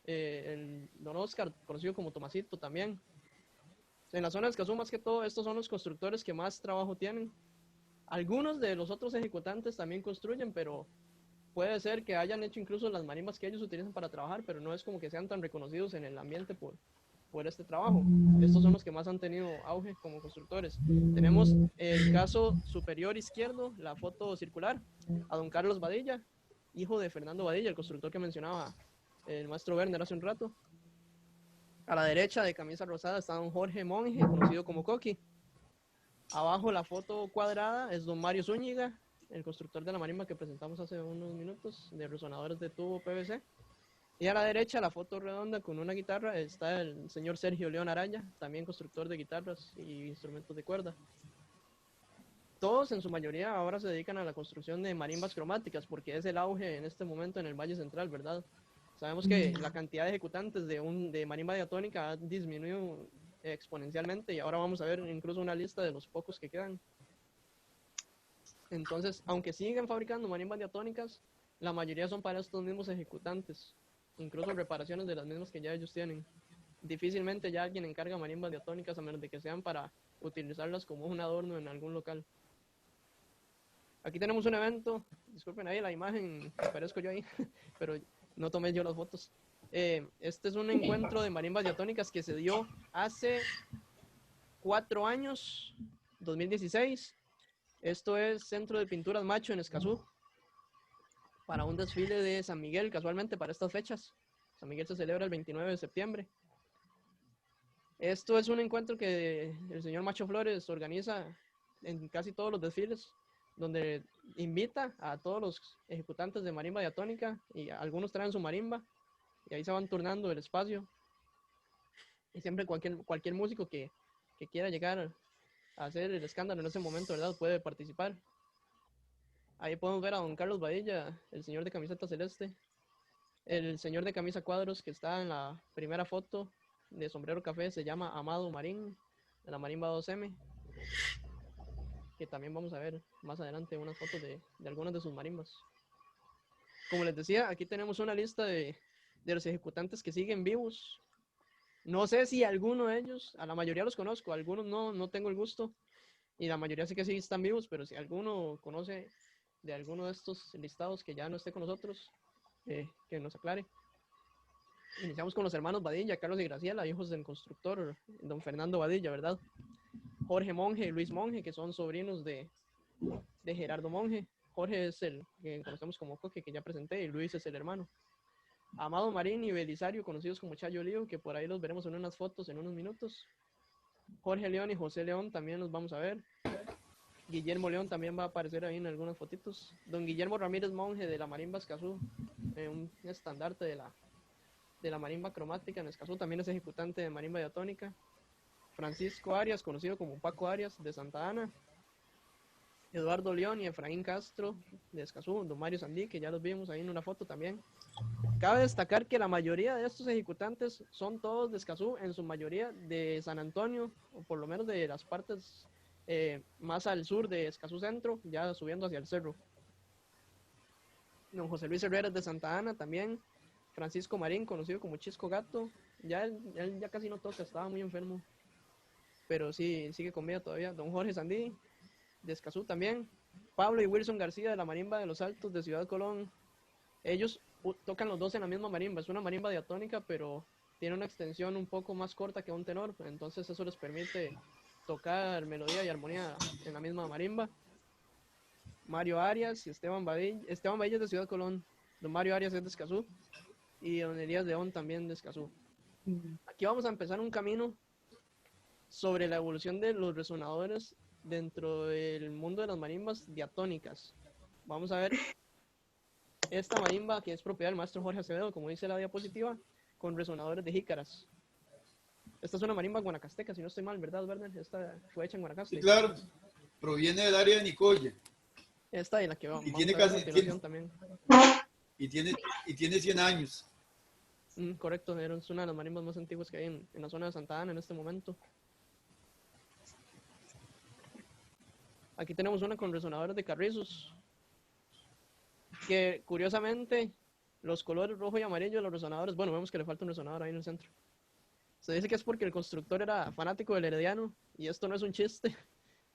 el don Oscar, conocido como Tomasito también. En la zona de Escazú, más que todo, estos son los constructores que más trabajo tienen. Algunos de los otros ejecutantes también construyen, pero puede ser que hayan hecho incluso las marimbas que ellos utilizan para trabajar, pero no es como que sean tan reconocidos en el ambiente por este trabajo. Estos son los que más han tenido auge como constructores. Tenemos el caso superior izquierdo, la foto circular, a don Carlos Badilla, hijo de Fernando Badilla, el constructor que mencionaba el maestro Werner hace un rato. A la derecha, de camisa rosada, está don Jorge Monge, conocido como Coqui. Abajo, la foto cuadrada, es don Mario Zúñiga, el constructor de la marimba que presentamos hace unos minutos, de resonadores de tubo PVC. Y a la derecha, la foto redonda con una guitarra, está el señor Sergio León Araya, también constructor de guitarras y instrumentos de cuerda. Todos en su mayoría ahora se dedican a la construcción de marimbas cromáticas, porque es el auge en este momento en el Valle Central, ¿verdad? Sabemos que la cantidad de ejecutantes de marimba diatónica ha disminuido exponencialmente y ahora vamos a ver incluso una lista de los pocos que quedan. Entonces, aunque siguen fabricando marimbas diatónicas, la mayoría son para estos mismos ejecutantes, incluso reparaciones de las mismas que ya ellos tienen. Difícilmente ya alguien encarga marimbas diatónicas a menos de que sean para utilizarlas como un adorno en algún local. Aquí tenemos un evento, disculpen ahí la imagen, aparezco yo ahí, pero no tomé yo las fotos. Este es un encuentro de marimbas diatónicas que se dio hace 4 años, 2016. Esto es Centro de Pinturas Macho en Escazú, para un desfile de San Miguel, casualmente para estas fechas. San Miguel se celebra el 29 de septiembre. Esto es un encuentro que el señor Macho Flores organiza en casi todos los desfiles, donde invita a todos los ejecutantes de marimba diatónica y algunos traen su marimba y ahí se van turnando el espacio. Y siempre cualquier músico que quiera llegar a hacer el escándalo en ese momento, ¿verdad?, puede participar. Ahí podemos ver a don Carlos Badilla, el señor de camiseta celeste, el señor de camisa cuadros que está en la primera foto de sombrero café, se llama Amado Marín, de la marimba 2M, que también vamos a ver más adelante unas fotos de algunas de sus marimbas. Como les decía, aquí tenemos una lista de los ejecutantes que siguen vivos. No sé si alguno de ellos, a la mayoría los conozco, algunos no tengo el gusto, y la mayoría sí que sí están vivos, pero si alguno conoce de alguno de estos listados que ya no esté con nosotros, que nos aclare. Iniciamos con los hermanos Badilla, Carlos y Graciela, hijos del constructor don Fernando Badilla, ¿verdad? Jorge Monje y Luis Monje, que son sobrinos de Gerardo Monje. Jorge es el que conocemos como Coque, que ya presenté, y Luis es el hermano. Amado Marín y Belisario, conocidos como Chayo Lío, que por ahí los veremos en unas fotos en unos minutos. Jorge León y José León también los vamos a ver. Guillermo León también va a aparecer ahí en algunas fotitos. Don Guillermo Ramírez Monje de la marimba Escazú, un estandarte de la marimba cromática en Escazú, también es ejecutante de marimba diatónica. Francisco Arias, conocido como Paco Arias, de Santa Ana. Eduardo León y Efraín Castro, de Escazú. Don Mario Sandí, que ya los vimos ahí en una foto también. Cabe destacar que la mayoría de estos ejecutantes son todos de Escazú, en su mayoría de San Antonio, o por lo menos de las partes más al sur de Escazú Centro, ya subiendo hacia el cerro. Don José Luis Herrera de Santa Ana también. Francisco Marín, conocido como Chisco Gato, él ya casi no toca, estaba muy enfermo, pero sí, sigue con vida todavía. Don Jorge Sandí, de Escazú también. Pablo y Wilson García, de la marimba de Los Altos, de Ciudad Colón. Ellos tocan los dos en la misma marimba, es una marimba diatónica, pero tiene una extensión un poco más corta que un tenor, entonces eso les permite tocar melodía y armonía en la misma marimba. Mario Arias y Esteban Badilla es de Ciudad Colón, don Mario Arias es de Escazú, y don Elías León también de Escazú. Aquí vamos a empezar un camino sobre la evolución de los resonadores dentro del mundo de las marimbas diatónicas. Vamos a ver esta marimba que es propiedad del maestro Jorge Acevedo, como dice la diapositiva, con resonadores de jícaras. Esta es una marimba guanacasteca, si no estoy mal, ¿verdad, Werner? Esta fue hecha en Guanacaste.
Sí, claro, proviene del área de Nicoya.
Esta y la que vamos
Y tiene
a ver
casi,
a continuación también.
Y tiene 100 años.
Correcto, es una de las marimbas más antiguas que hay en la zona de Santa Ana en este momento. Aquí tenemos una con resonadores de carrizos, que curiosamente los colores rojo y amarillo de los resonadores, bueno, vemos que le falta un resonador ahí en el centro. Se dice que es porque el constructor era fanático del Herediano, y esto no es un chiste,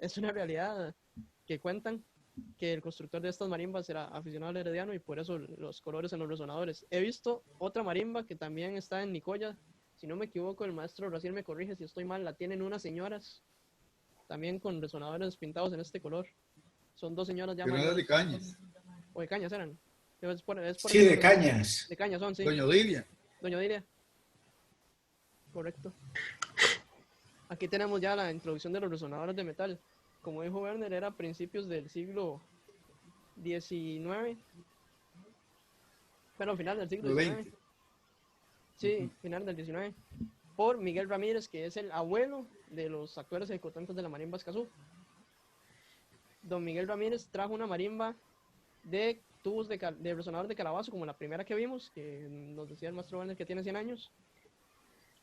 es una realidad que cuentan, que el constructor de estas marimbas era aficionado al Herediano y por eso los colores en los resonadores. He visto otra marimba que también está en Nicoya, si no me equivoco, el maestro Raciel me corrige si estoy mal, la tienen unas señoras también con resonadores pintados en este color. Son dos señoras ya
mayores. De Cañas.
O de Cañas eran.
Sí, de Cañas.
De Cañas son, sí.
Doña Odilia.
Doña Odilia. Correcto. Aquí tenemos ya la introducción de los resonadores de metal. Como dijo Werner, era a principios del siglo XIX. Pero al final del siglo XIX. Sí, final del 19. Por Miguel Ramírez, que es el abuelo de los actuales ejecutantes de la marimba Escazú. Don Miguel Ramírez trajo una marimba de tubos de resonador de calabazo, como la primera que vimos, que nos decía el maestro Werner que tiene 100 años,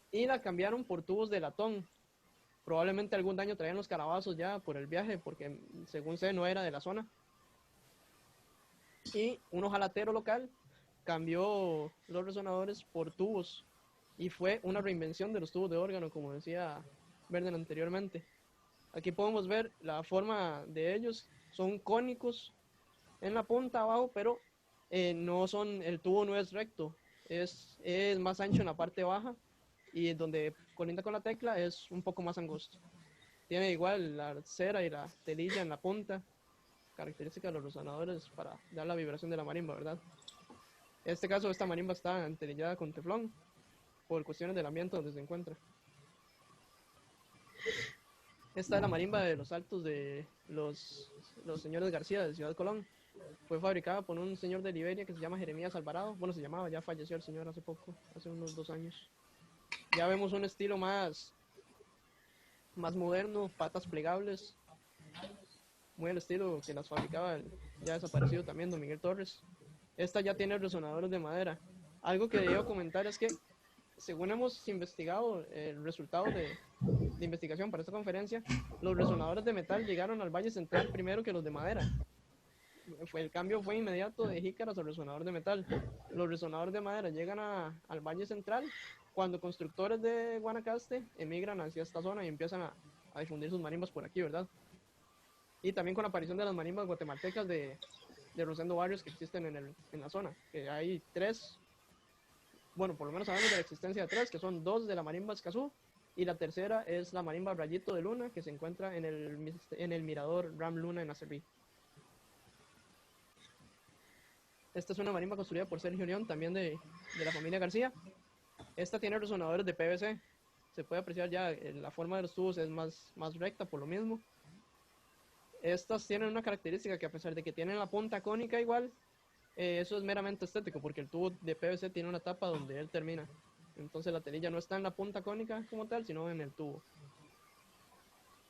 y la cambiaron por tubos de latón. Probablemente algún daño traían los calabazos ya por el viaje, porque según sé no era de la zona. Y un ojalatero local cambió los resonadores por tubos, y fue una reinvención de los tubos de órgano, como decía Werner anteriormente. Aquí podemos ver la forma de ellos, son cónicos en la punta abajo, pero no son, el tubo no es recto, es más ancho en la parte baja, y donde colinda con la tecla es un poco más angosto. Tiene igual la cera y la telilla en la punta, característica de los resonadores para dar la vibración de la marimba, ¿verdad? En este caso, esta marimba está entelillada con teflón por cuestiones del ambiente donde se encuentra. Esta es la marimba de los altos de los señores García de Ciudad Colón. Fue fabricada por un señor de Liberia que se llama Jeremías Alvarado. Bueno, se llamaba, ya falleció el señor hace poco, hace unos 2 años. Ya vemos un estilo más moderno, patas plegables, muy al estilo que las fabricaba el ya desaparecido también don Miguel Torres. Esta ya tiene resonadores de madera. Algo que debo comentar es que, según hemos investigado el resultado de investigación para esta conferencia, los resonadores de metal llegaron al Valle Central primero que los de madera. El cambio fue inmediato de jícaras al resonador de metal. Los resonadores de madera llegan al Valle Central cuando constructores de Guanacaste emigran hacia esta zona y empiezan a difundir sus marimbas por aquí, ¿verdad? Y también con la aparición de las marimbas guatemaltecas de Rosendo Barrios que existen en la zona, que hay 3, bueno, por lo menos sabemos de la existencia de 3, que son 2 de la marimba Escazú, y la tercera es la marimba Rayito de Luna, que se encuentra en el mirador Ram Luna en Acerrí. Esta es una marimba construida por Sergio León, también de la familia García. Esta tiene resonadores de PVC. Se puede apreciar ya la forma de los tubos es más recta por lo mismo. Estas tienen una característica que, a pesar de que tienen la punta cónica igual, eso es meramente estético, porque el tubo de PVC tiene una tapa donde él termina. Entonces la telilla no está en la punta cónica como tal, sino en el tubo.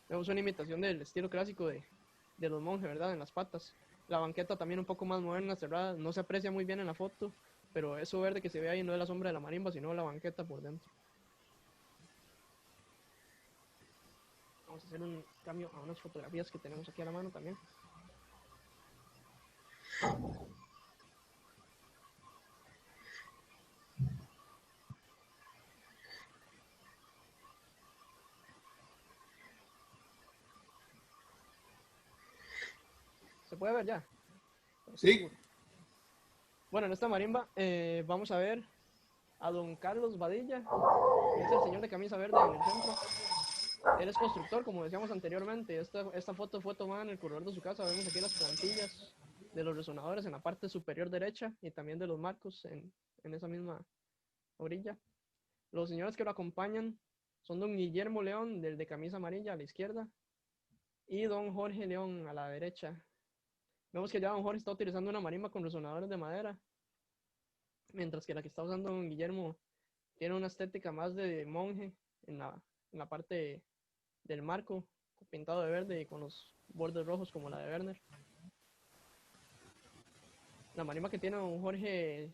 Vemos una imitación del estilo clásico de los monjes, ¿verdad? En las patas. La banqueta también un poco más moderna, cerrada. No se aprecia muy bien en la foto, pero eso verde que se ve ahí no es la sombra de la marimba, sino la banqueta por dentro. Vamos a hacer un cambio a unas fotografías que tenemos aquí a la mano también. ¿Se puede ver ya?
Sí.
Bueno, en esta marimba vamos a ver a don Carlos Badilla, que es el señor de camisa verde en el centro. Él es constructor, como decíamos anteriormente. Esta foto fue tomada en el corredor de su casa. Vemos aquí las plantillas de los resonadores en la parte superior derecha y también de los marcos en esa misma orilla. Los señores que lo acompañan son don Guillermo León, del de camisa amarilla a la izquierda, y don Jorge León a la derecha. Vemos que ya don Jorge está utilizando una marimba con resonadores de madera, mientras que la que está usando don Guillermo tiene una estética más de monje en la parte del marco, pintado de verde y con los bordes rojos como la de Werner. La marimba que tiene don Jorge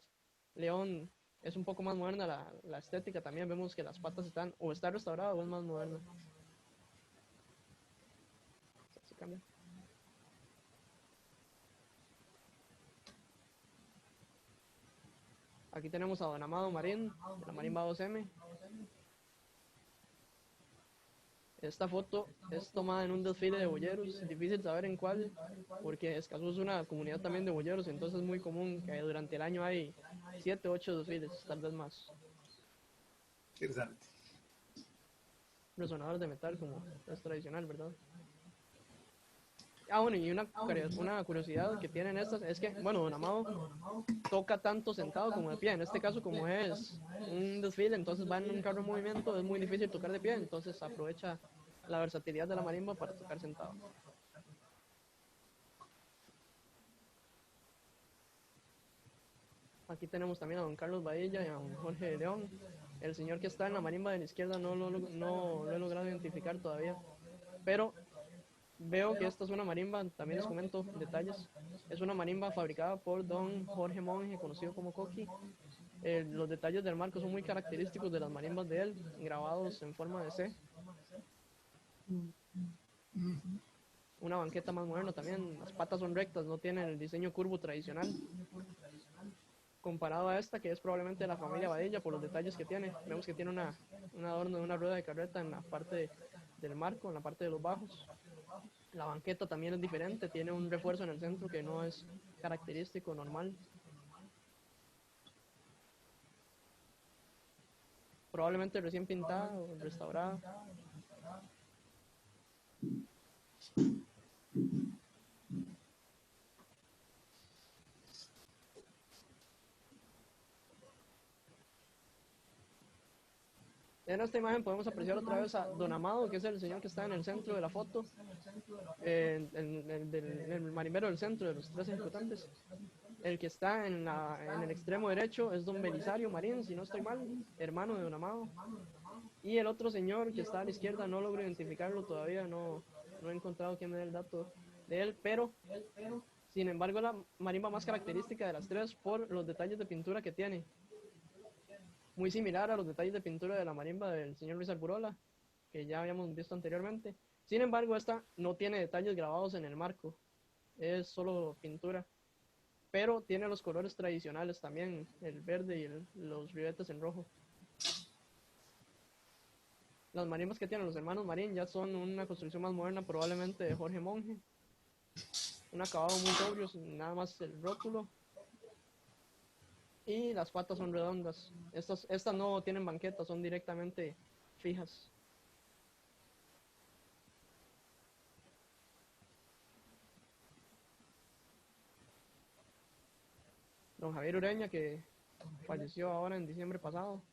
León es un poco más moderna, la estética también. Vemos que las patas está restaurada o es más moderna. Se cambia. Aquí tenemos a don Amado Marín, de la marimba 2M. Esta foto es tomada en un desfile de boyeros, difícil saber en cuál, porque Escazú es una comunidad también de boyeros, entonces es muy común que durante el año hay 7, 8 desfiles, tal vez más.
Interesante.
Resonadores de metal, como es tradicional, ¿verdad? Ah, bueno, y una curiosidad que tienen estas es que, bueno, don Amado toca tanto sentado como de pie. En este caso, como es un desfile, entonces va en un carro en movimiento, es muy difícil tocar de pie, entonces aprovecha la versatilidad de la marimba para tocar sentado. Aquí tenemos también a don Carlos Badilla y a don Jorge León. El señor que está en la marimba de la izquierda no lo he logrado identificar todavía, pero veo que esta es una marimba, también les comento detalles. Es una marimba fabricada por don Jorge Monge, conocido como Coqui. Los detalles del marco son muy característicos de las marimbas de él, grabados en forma de C. Una banqueta más moderna también, las patas son rectas, no tienen el diseño curvo tradicional. Comparado a esta, que es probablemente de la familia Badilla, por los detalles que tiene. Vemos que tiene un adorno de una rueda de carreta en la parte del marco, en la parte de los bajos. La banqueta también es diferente, tiene un refuerzo en el centro que no es característico, normal. Probablemente recién pintada o restaurada. En esta imagen podemos apreciar otra vez a Don Amado, que es el señor que está en el centro de la foto, en el marimbero del centro de los tres ejecutantes. El que está en el extremo derecho es Don Belisario Marín, si no estoy mal, hermano de Don Amado. Y el otro señor que está a la izquierda no logro identificarlo todavía, no he encontrado quién me dé el dato de él, pero sin embargo la marimba más característica de las tres por los detalles de pintura que tiene. Muy similar a los detalles de pintura de la marimba del señor Luis Arburola, que ya habíamos visto anteriormente. Sin embargo, esta no tiene detalles grabados en el marco, es solo pintura. Pero tiene los colores tradicionales también, el verde y los ribetes en rojo. Las marimbas que tienen los hermanos Marín ya son una construcción más moderna, probablemente de Jorge Monge. Un acabado muy sobrio, nada más el rótulo. Y las patas son redondas. Estas no tienen banquetas, son directamente fijas. Don Javier Ureña, que falleció ahora en diciembre pasado.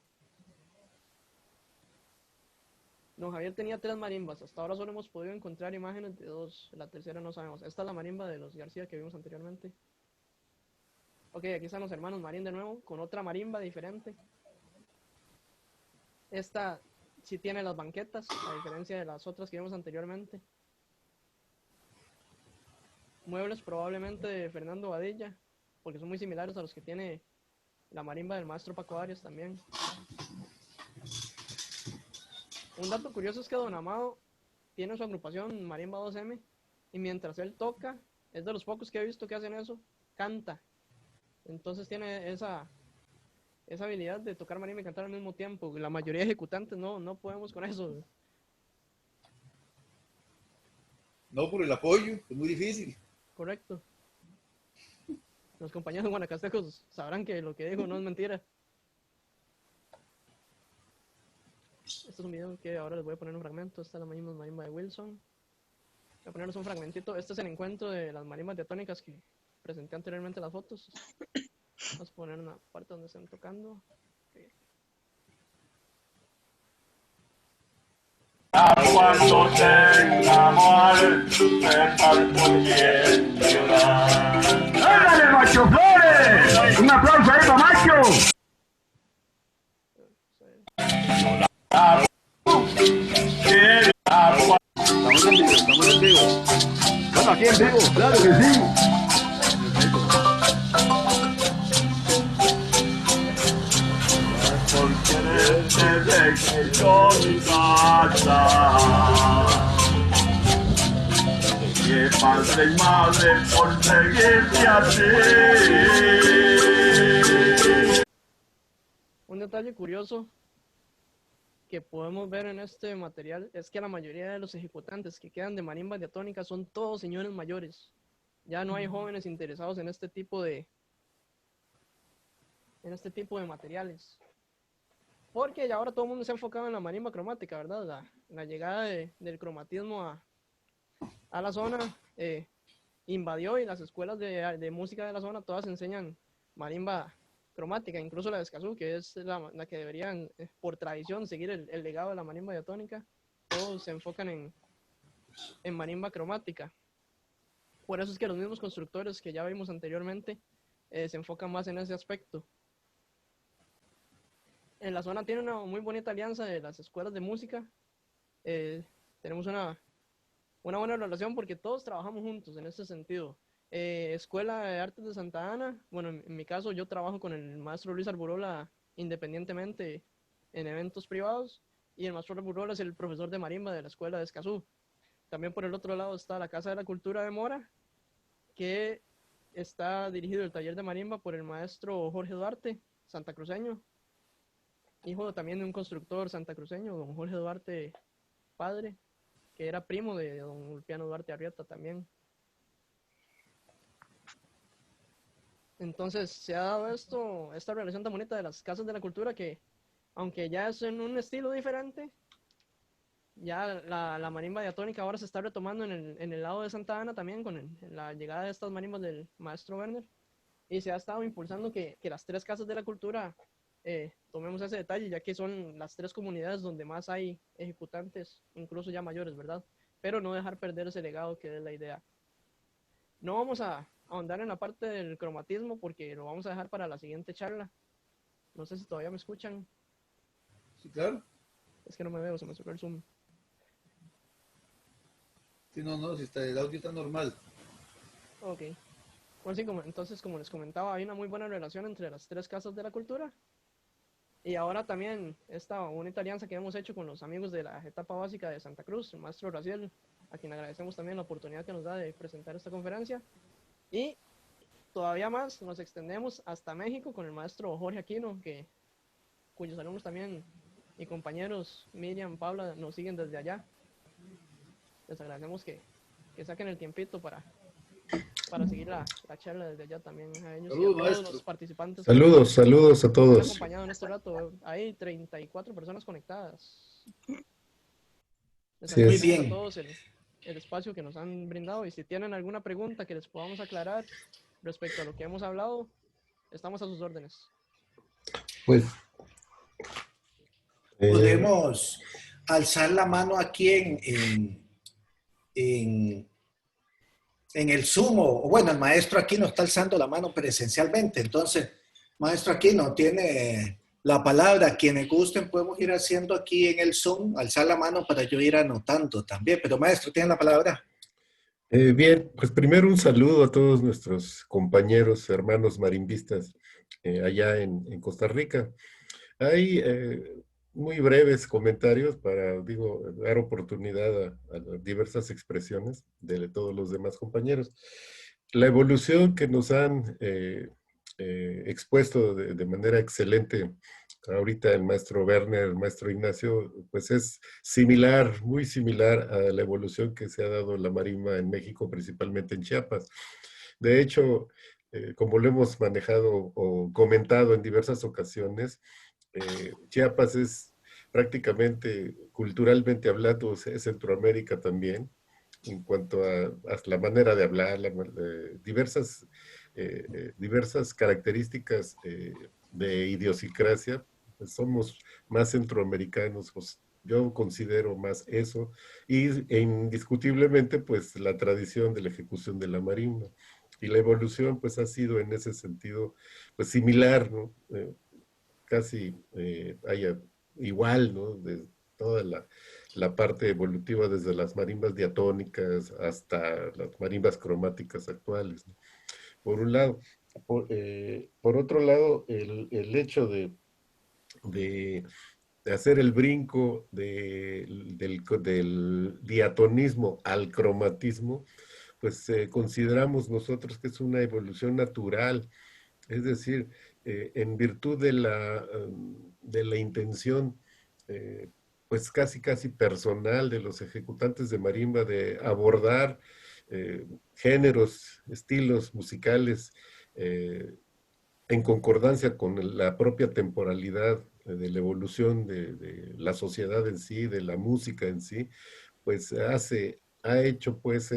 Don Javier tenía 3 marimbas, hasta ahora solo hemos podido encontrar imágenes de 2, la tercera no sabemos. Esta es la marimba de los García que vimos anteriormente. Ok, aquí están los hermanos Marín de nuevo, con otra marimba diferente. Esta sí tiene las banquetas, a diferencia de las otras que vimos anteriormente. Muebles probablemente de Fernando Badilla, porque son muy similares a los que tiene la marimba del maestro Paco Arias también. Un dato curioso es que Don Amado tiene su agrupación Marimba 2M, y mientras él toca, es de los pocos que he visto que hacen eso, canta. Entonces tiene esa habilidad de tocar marimba y cantar al mismo tiempo. La mayoría de ejecutantes no podemos con eso.
No, por el apoyo, es muy difícil.
Correcto. Los compañeros guanacastecos sabrán que lo que digo no es mentira. Este es un video que ahora les voy a poner un fragmento. Esta es la marimba de Wilson. Voy a ponerles un fragmentito. Este es el encuentro de las marimbas diatónicas que presenté anteriormente las fotos. Vamos a poner una parte donde están tocando. Okay.
Cuando tengamos al despertar por bien llorar. ¡Órale, Macho Flores! ¡Un aplauso ahí para Macho! Estamos en vivo. Estamos aquí en vivo, claro que sí. Por quererte dejé yo mi casa. Que padre y madre por seguirte así.
Un detalle curioso que podemos ver en este material es que la mayoría de los ejecutantes que quedan de marimbas diatónicas son todos señores mayores. Ya no hay jóvenes interesados en este tipo de materiales. Porque ya ahora todo el mundo se ha enfocado en la marimba cromática, ¿verdad? La llegada del cromatismo a la zona invadió, y las escuelas de música de la zona todas enseñan marimba cromática, incluso la de Escazú, que es la que deberían, por tradición, seguir el legado de la marimba diatónica. Todos se enfocan en marimba cromática. Por eso es que los mismos constructores que ya vimos anteriormente se enfoca más en ese aspecto. En la zona tiene una muy bonita alianza de las escuelas de música. Tenemos una buena relación porque todos trabajamos juntos en ese sentido. Escuela de Artes de Santa Ana, bueno, en mi caso yo trabajo con el maestro Luis Arburola independientemente en eventos privados, y el maestro Arburola es el profesor de marimba de la escuela de Escazú. También por el otro lado está la Casa de la Cultura de Mora, que está dirigido el taller de marimba por el maestro Jorge Duarte, santacruceño, hijo también de un constructor santacruceño, don Jorge Duarte padre, que era primo de don Ulpiano Duarte Arrieta también. Entonces se ha dado esta relación tan bonita de las casas de la cultura que, aunque ya es en un estilo diferente, ya la marimba diatónica ahora se está retomando en el lado de Santa Ana también con la llegada de estas marimbas del maestro Werner, y se ha estado impulsando que las 3 casas de la cultura tomemos ese detalle, ya que son las 3 comunidades donde más hay ejecutantes, incluso ya mayores, ¿verdad? Pero no dejar perder ese legado, que es la idea. No vamos a ahondar en la parte del cromatismo porque lo vamos a dejar para la siguiente charla. No sé si todavía me escuchan.
Sí, claro.
Es que no me veo, se me subió el Zoom.
Sí, no, si está, el audio está normal.
Ok. Bueno, sí, entonces, como les comentaba, hay una muy buena relación entre las 3 casas de la cultura. Y ahora también esta bonita alianza que hemos hecho con los amigos de la etapa básica de Santa Cruz, el maestro Raciel, a quien agradecemos también la oportunidad que nos da de presentar esta conferencia. Y todavía más nos extendemos hasta México con el maestro Jorge Aquino, cuyos alumnos también y compañeros Miriam, Paula, nos siguen desde allá. Les agradecemos que saquen el tiempito para seguir la charla desde allá también a ellos.
Saludos,
y a todos
maestro.
los participantes.
Saludos a
que nos han
todos.
acompañado en este rato. Hay 34 personas conectadas. Les
Sí,
agradecemos
muy bien.
a todos el espacio que nos han brindado, y si tienen alguna pregunta que les podamos aclarar respecto a lo que hemos hablado, estamos a sus órdenes.
Pues
Podemos alzar la mano aquí en el Zoom, o bueno, el maestro Aquino está alzando la mano presencialmente. Entonces, maestro Aquino, tiene la palabra. Quienes gusten podemos ir haciendo aquí en el Zoom, alzar la mano para yo ir anotando también. Pero maestro, tiene la palabra.
bien, pues primero un saludo a todos nuestros compañeros, hermanos marimbistas allá en Costa Rica. Hay muy breves comentarios para, dar oportunidad a diversas expresiones de todos los demás compañeros. La evolución que nos han expuesto de manera excelente ahorita el maestro Werner, el maestro Ignacio, pues es similar, muy similar a la evolución que se ha dado en la marimba en México, principalmente en Chiapas. De hecho, como lo hemos manejado o comentado en diversas ocasiones, Chiapas es prácticamente, culturalmente hablando, es Centroamérica también, en cuanto a la manera de hablar, diversas características de idiosincrasia. Pues somos más centroamericanos, pues yo considero más eso, e indiscutiblemente pues la tradición de la ejecución de la marimba. Y la evolución pues ha sido en ese sentido pues similar, ¿no? Casi igual, ¿no? De toda la parte evolutiva desde las marimbas diatónicas hasta las marimbas cromáticas actuales, ¿no? Por un lado. Por otro lado, el hecho de hacer el brinco del diatonismo al cromatismo, pues consideramos nosotros que es una evolución natural, es decir, en virtud de la intención, pues casi personal de los ejecutantes de marimba de abordar géneros, estilos musicales en concordancia con la propia temporalidad de la evolución de la sociedad en sí, de la música en sí, pues ha hecho pues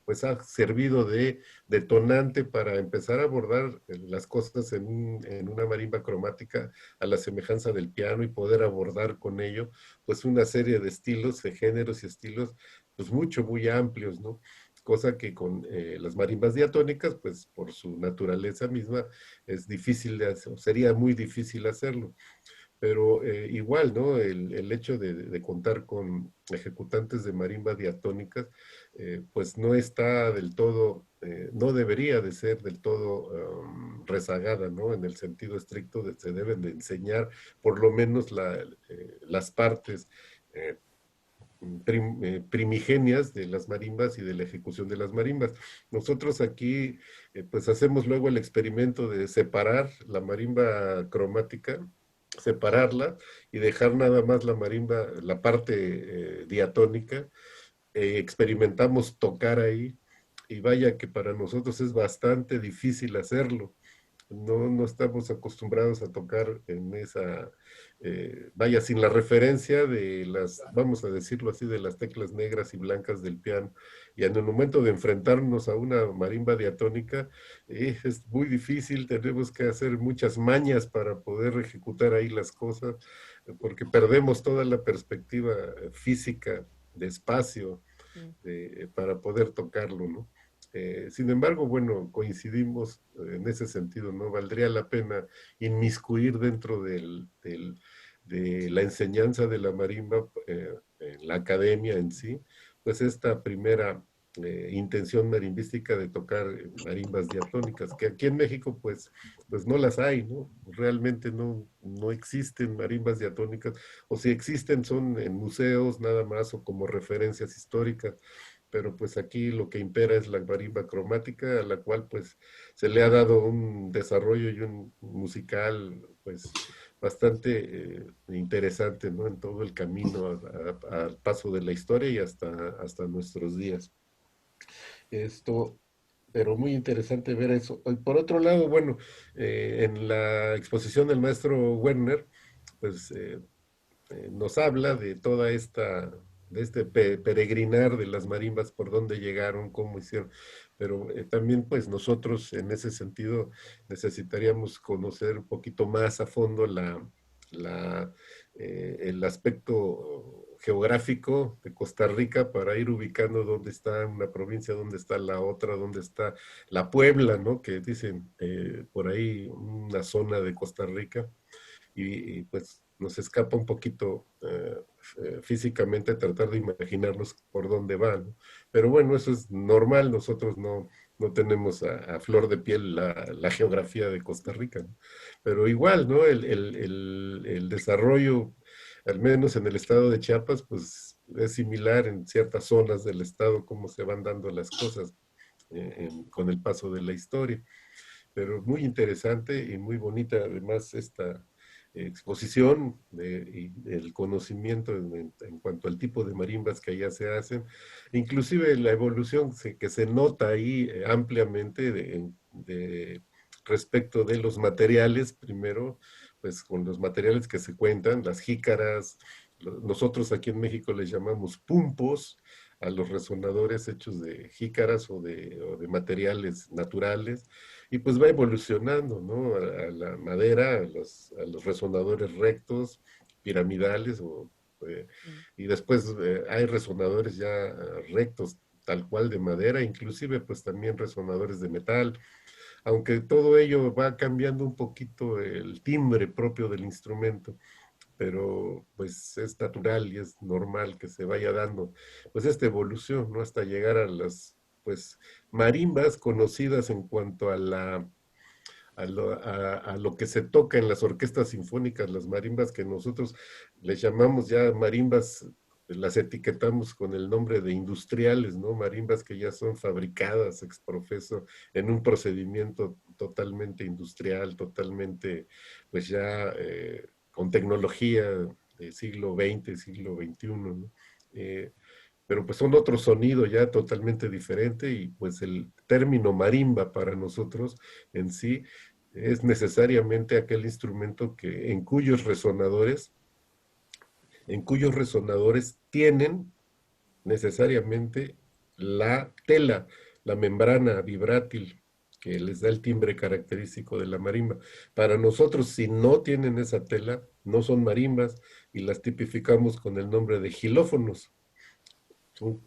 pues ha servido de detonante para empezar a abordar las cosas en una marimba cromática a la semejanza del piano y poder abordar con ello pues una serie de estilos, de géneros y estilos pues muy amplios, ¿no? cosa que con las marimbas diatónicas, pues por su naturaleza misma, es difícil de hacer, sería muy difícil hacerlo. Pero igual, ¿no? El hecho de contar con ejecutantes de marimba diatónicas, pues no está del todo, no debería de ser del todo rezagada, ¿no? En el sentido estricto de se deben de enseñar por lo menos las partes primigenias de las marimbas y de la ejecución de las marimbas. Nosotros aquí, pues hacemos luego el experimento de separar la marimba cromática, separarla y dejar nada más la marimba, la parte diatónica. Experimentamos tocar ahí y vaya que para nosotros es bastante difícil hacerlo. No estamos acostumbrados a tocar en esa, vaya, sin la referencia de las, vamos a decirlo así, de las teclas negras y blancas del piano. Y en el momento de enfrentarnos a una marimba diatónica, es muy difícil, tenemos que hacer muchas mañas para poder ejecutar ahí las cosas, porque perdemos toda la perspectiva física de espacio para poder tocarlo, ¿no? Sin embargo, bueno, coincidimos en ese sentido, ¿no? Valdría la pena inmiscuir dentro de la enseñanza de la marimba, en la academia en sí, pues esta primera intención marimbística de tocar marimbas diatónicas, que aquí en México pues no las hay, ¿no? Realmente no existen marimbas diatónicas, o si existen son en museos nada más o como referencias históricas, pero pues aquí lo que impera es la marimba cromática, a la cual pues se le ha dado un desarrollo y un musical pues bastante interesante, ¿no? En todo el camino al paso de la historia y hasta nuestros días. Esto, pero muy interesante ver eso. Y por otro lado, bueno, en la exposición del maestro Werner, pues nos habla de toda esta, de este peregrinar de las marimbas, por dónde llegaron, cómo hicieron, pero también pues nosotros en ese sentido necesitaríamos conocer un poquito más a fondo el aspecto geográfico de Costa Rica para ir ubicando dónde está una provincia, dónde está la otra, dónde está la Puebla, ¿no? Que dicen por ahí una zona de Costa Rica y pues nos escapa un poquito físicamente tratar de imaginarnos por dónde va, ¿no? Pero bueno, eso es normal, nosotros no tenemos a flor de piel la geografía de Costa Rica, ¿no? Pero igual, ¿no? El desarrollo, al menos en el estado de Chiapas, pues es similar en ciertas zonas del estado, cómo se van dando las cosas con el paso de la historia. Pero muy interesante y muy bonita además esta exposición y el conocimiento en cuanto al tipo de marimbas que allá se hacen, inclusive la evolución que se nota ahí ampliamente respecto de los materiales, primero, pues con los materiales que se cuentan, las jícaras, nosotros aquí en México les llamamos pumpos, a los resonadores hechos de jícaras o de materiales naturales, y pues va evolucionando, ¿no? A la madera, a los resonadores rectos, piramidales, y después hay resonadores ya rectos, tal cual de madera, inclusive pues también resonadores de metal, aunque todo ello va cambiando un poquito el timbre propio del instrumento, pero pues es natural y es normal que se vaya dando pues esta evolución, ¿no? Hasta llegar a las pues marimbas conocidas en cuanto a lo que se toca en las orquestas sinfónicas, las marimbas que nosotros les llamamos ya marimbas, las etiquetamos con el nombre de industriales, ¿no? Marimbas que ya son fabricadas ex profeso en un procedimiento totalmente industrial, totalmente pues ya con tecnología del siglo XX, siglo XXI, ¿no? Pero pues son otro sonido ya totalmente diferente y pues el término marimba para nosotros en sí es necesariamente aquel instrumento en cuyos resonadores tienen necesariamente la tela, la membrana vibrátil que les da el timbre característico de la marimba. Para nosotros, si no tienen esa tela, no son marimbas y las tipificamos con el nombre de xilófonos.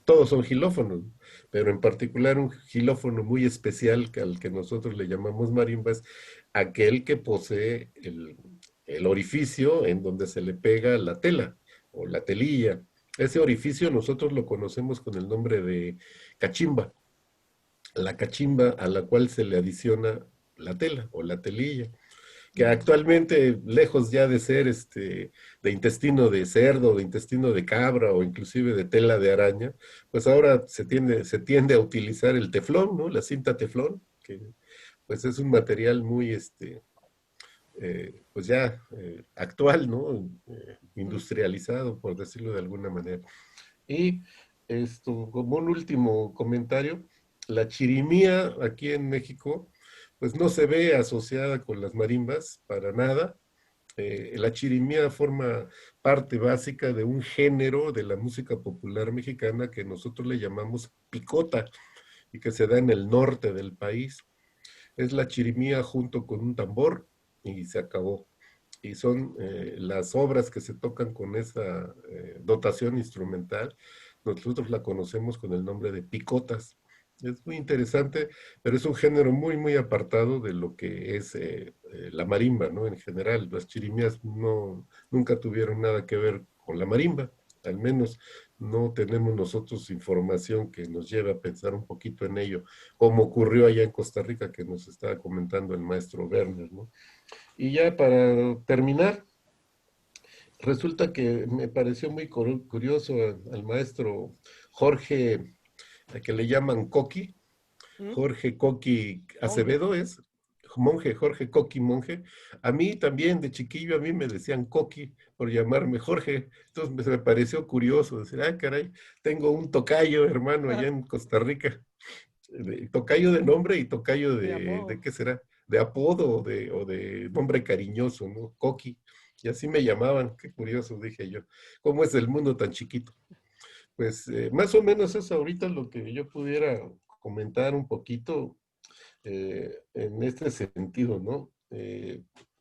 Todos son gilófonos, pero en particular un gilófono muy especial al que nosotros le llamamos marimba es aquel que posee el orificio en donde se le pega la tela o la telilla. Ese orificio nosotros lo conocemos con el nombre de cachimba. La cachimba a la cual se le adiciona la tela o la telilla, que actualmente, lejos ya de ser de intestino de cerdo, de intestino de cabra o inclusive de tela de araña, pues ahora se tiende a utilizar el teflón, ¿no? La cinta teflón, que pues es un material muy, pues ya actual, ¿no? Industrializado, por decirlo de alguna manera. Y como un último comentario, la chirimía aquí en México, pues no se ve asociada con las marimbas para nada. La chirimía forma parte básica de un género de la música popular mexicana que nosotros le llamamos picota y que se da en el norte del país. Es la chirimía junto con un tambor y se acabó. Y son las obras que se tocan con esa dotación instrumental, nosotros la conocemos con el nombre de picotas. Es muy interesante, pero es un género muy, muy apartado de lo que es la marimba, ¿no? En general, las chirimías nunca tuvieron nada que ver con la marimba, al menos no tenemos nosotros información que nos lleve a pensar un poquito en ello, como ocurrió allá en Costa Rica, que nos estaba comentando el maestro Werner, ¿no? Y ya para terminar, resulta que me pareció muy curioso al maestro Jorge, a que le llaman Coqui, Jorge Coqui Acevedo es, monje, Jorge Coqui monje. A mí también, de chiquillo, a mí me decían Coqui por llamarme Jorge. Entonces me pareció curioso decir, ah, caray, tengo un tocayo, hermano, allá en Costa Rica. Tocayo de nombre y tocayo ¿de qué será? De apodo o de nombre cariñoso, ¿no? Coqui. Y así me llamaban, qué curioso, dije yo. ¿Cómo es el mundo tan chiquito? Pues más o menos es ahorita lo que yo pudiera comentar un poquito en este sentido, ¿no?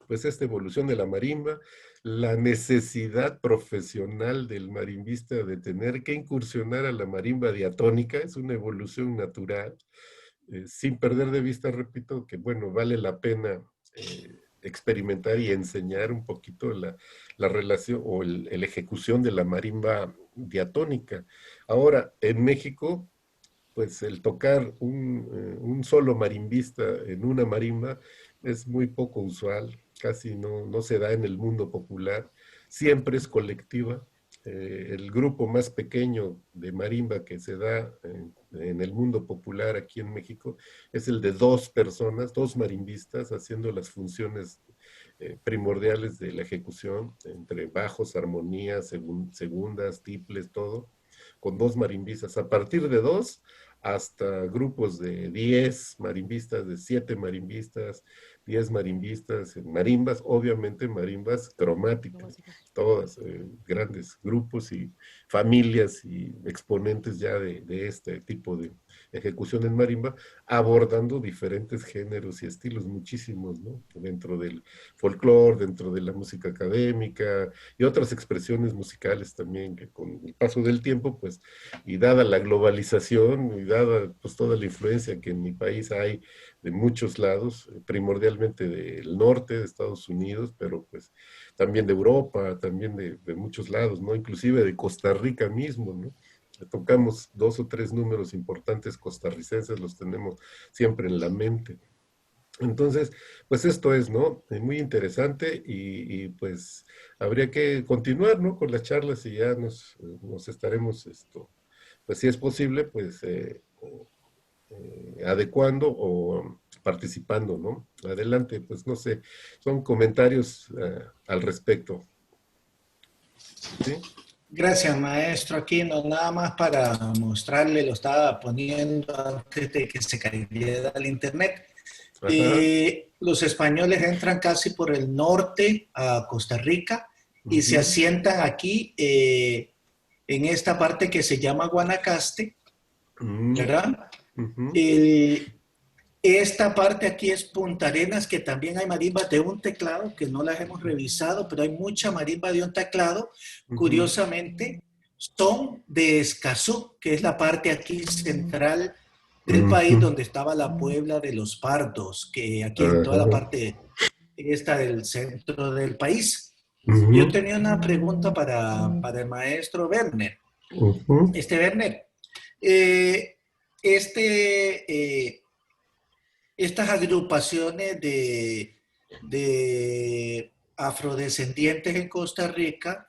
Pues esta evolución de la marimba, la necesidad profesional del marimbista de tener que incursionar a la marimba diatónica, es una evolución natural, sin perder de vista, repito, que bueno, vale la pena experimentar y enseñar un poquito la relación o la ejecución de la marimba diatónica. Ahora, en México, pues el tocar un solo marimbista en una marimba es muy poco usual, casi no se da en el mundo popular, siempre es colectiva. El grupo más pequeño de marimba que se da en el mundo popular aquí en México es el de 2 personas, 2 marimbistas haciendo las funciones primordiales de la ejecución, entre bajos, armonías, segundas, triples, todo, con 2 marimbistas. A partir de 2 hasta grupos de 10 marimbistas, de 7 marimbistas, 10 marimbistas en marimbas, obviamente marimbas cromáticas, todas, grandes grupos y familias y exponentes ya de este tipo de ejecución en marimba, abordando diferentes géneros y estilos, muchísimos, ¿no? Dentro del folclore, dentro de la música académica y otras expresiones musicales también, que con el paso del tiempo, pues, y dada la globalización y dada pues toda la influencia que en mi país hay de muchos lados, primordialmente del norte de Estados Unidos, pero pues también de Europa, también de muchos lados, ¿no? Inclusive de Costa Rica mismo, ¿no? Tocamos 2 o 3 números importantes costarricenses, los tenemos siempre en la mente. Entonces, pues esto es, ¿no? Muy interesante y pues habría que continuar, ¿no? Con las charlas y ya nos estaremos, pues si es posible, pues adecuando o participando, ¿no? Adelante, pues no sé, son comentarios al respecto. ¿Sí?
Gracias, maestro Aquino. Nada más para mostrarle, lo estaba poniendo antes de que se cayera el internet. Los españoles entran casi por el norte a Costa Rica y se asientan aquí en esta parte que se llama Guanacaste, ¿verdad? Esta parte aquí es Punta Arenas, que también hay marimbas de un teclado, que no las hemos revisado, pero hay mucha marimba de un teclado. Curiosamente, son de Escazú, que es la parte aquí central del país donde estaba la Puebla de los Pardos, que aquí en toda la parte esta del centro del país. Yo tenía una pregunta para el maestro Werner. Werner, estas agrupaciones de afrodescendientes en Costa Rica,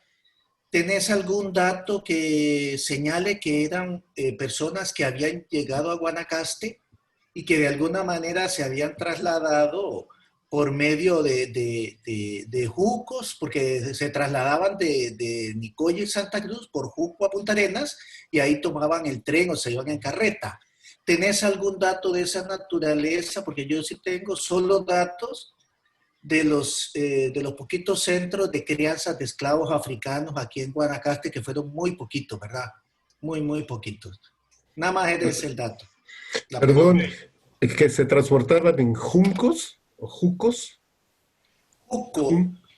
¿tenés algún dato que señale que eran personas que habían llegado a Guanacaste y que de alguna manera se habían trasladado por medio de Jucos, porque se trasladaban de Nicoya y Santa Cruz por Juco a Punta Arenas y ahí tomaban el tren o se iban en carreta? ¿Tenés algún dato de esa naturaleza? Porque yo sí tengo solo datos de los poquitos centros de crianza de esclavos africanos aquí en Guanacaste, que fueron muy poquitos, ¿verdad? Muy, muy poquitos. Nada más es el dato.
Perdón, ¿es que se transportaban en juncos o jucos?
Juco.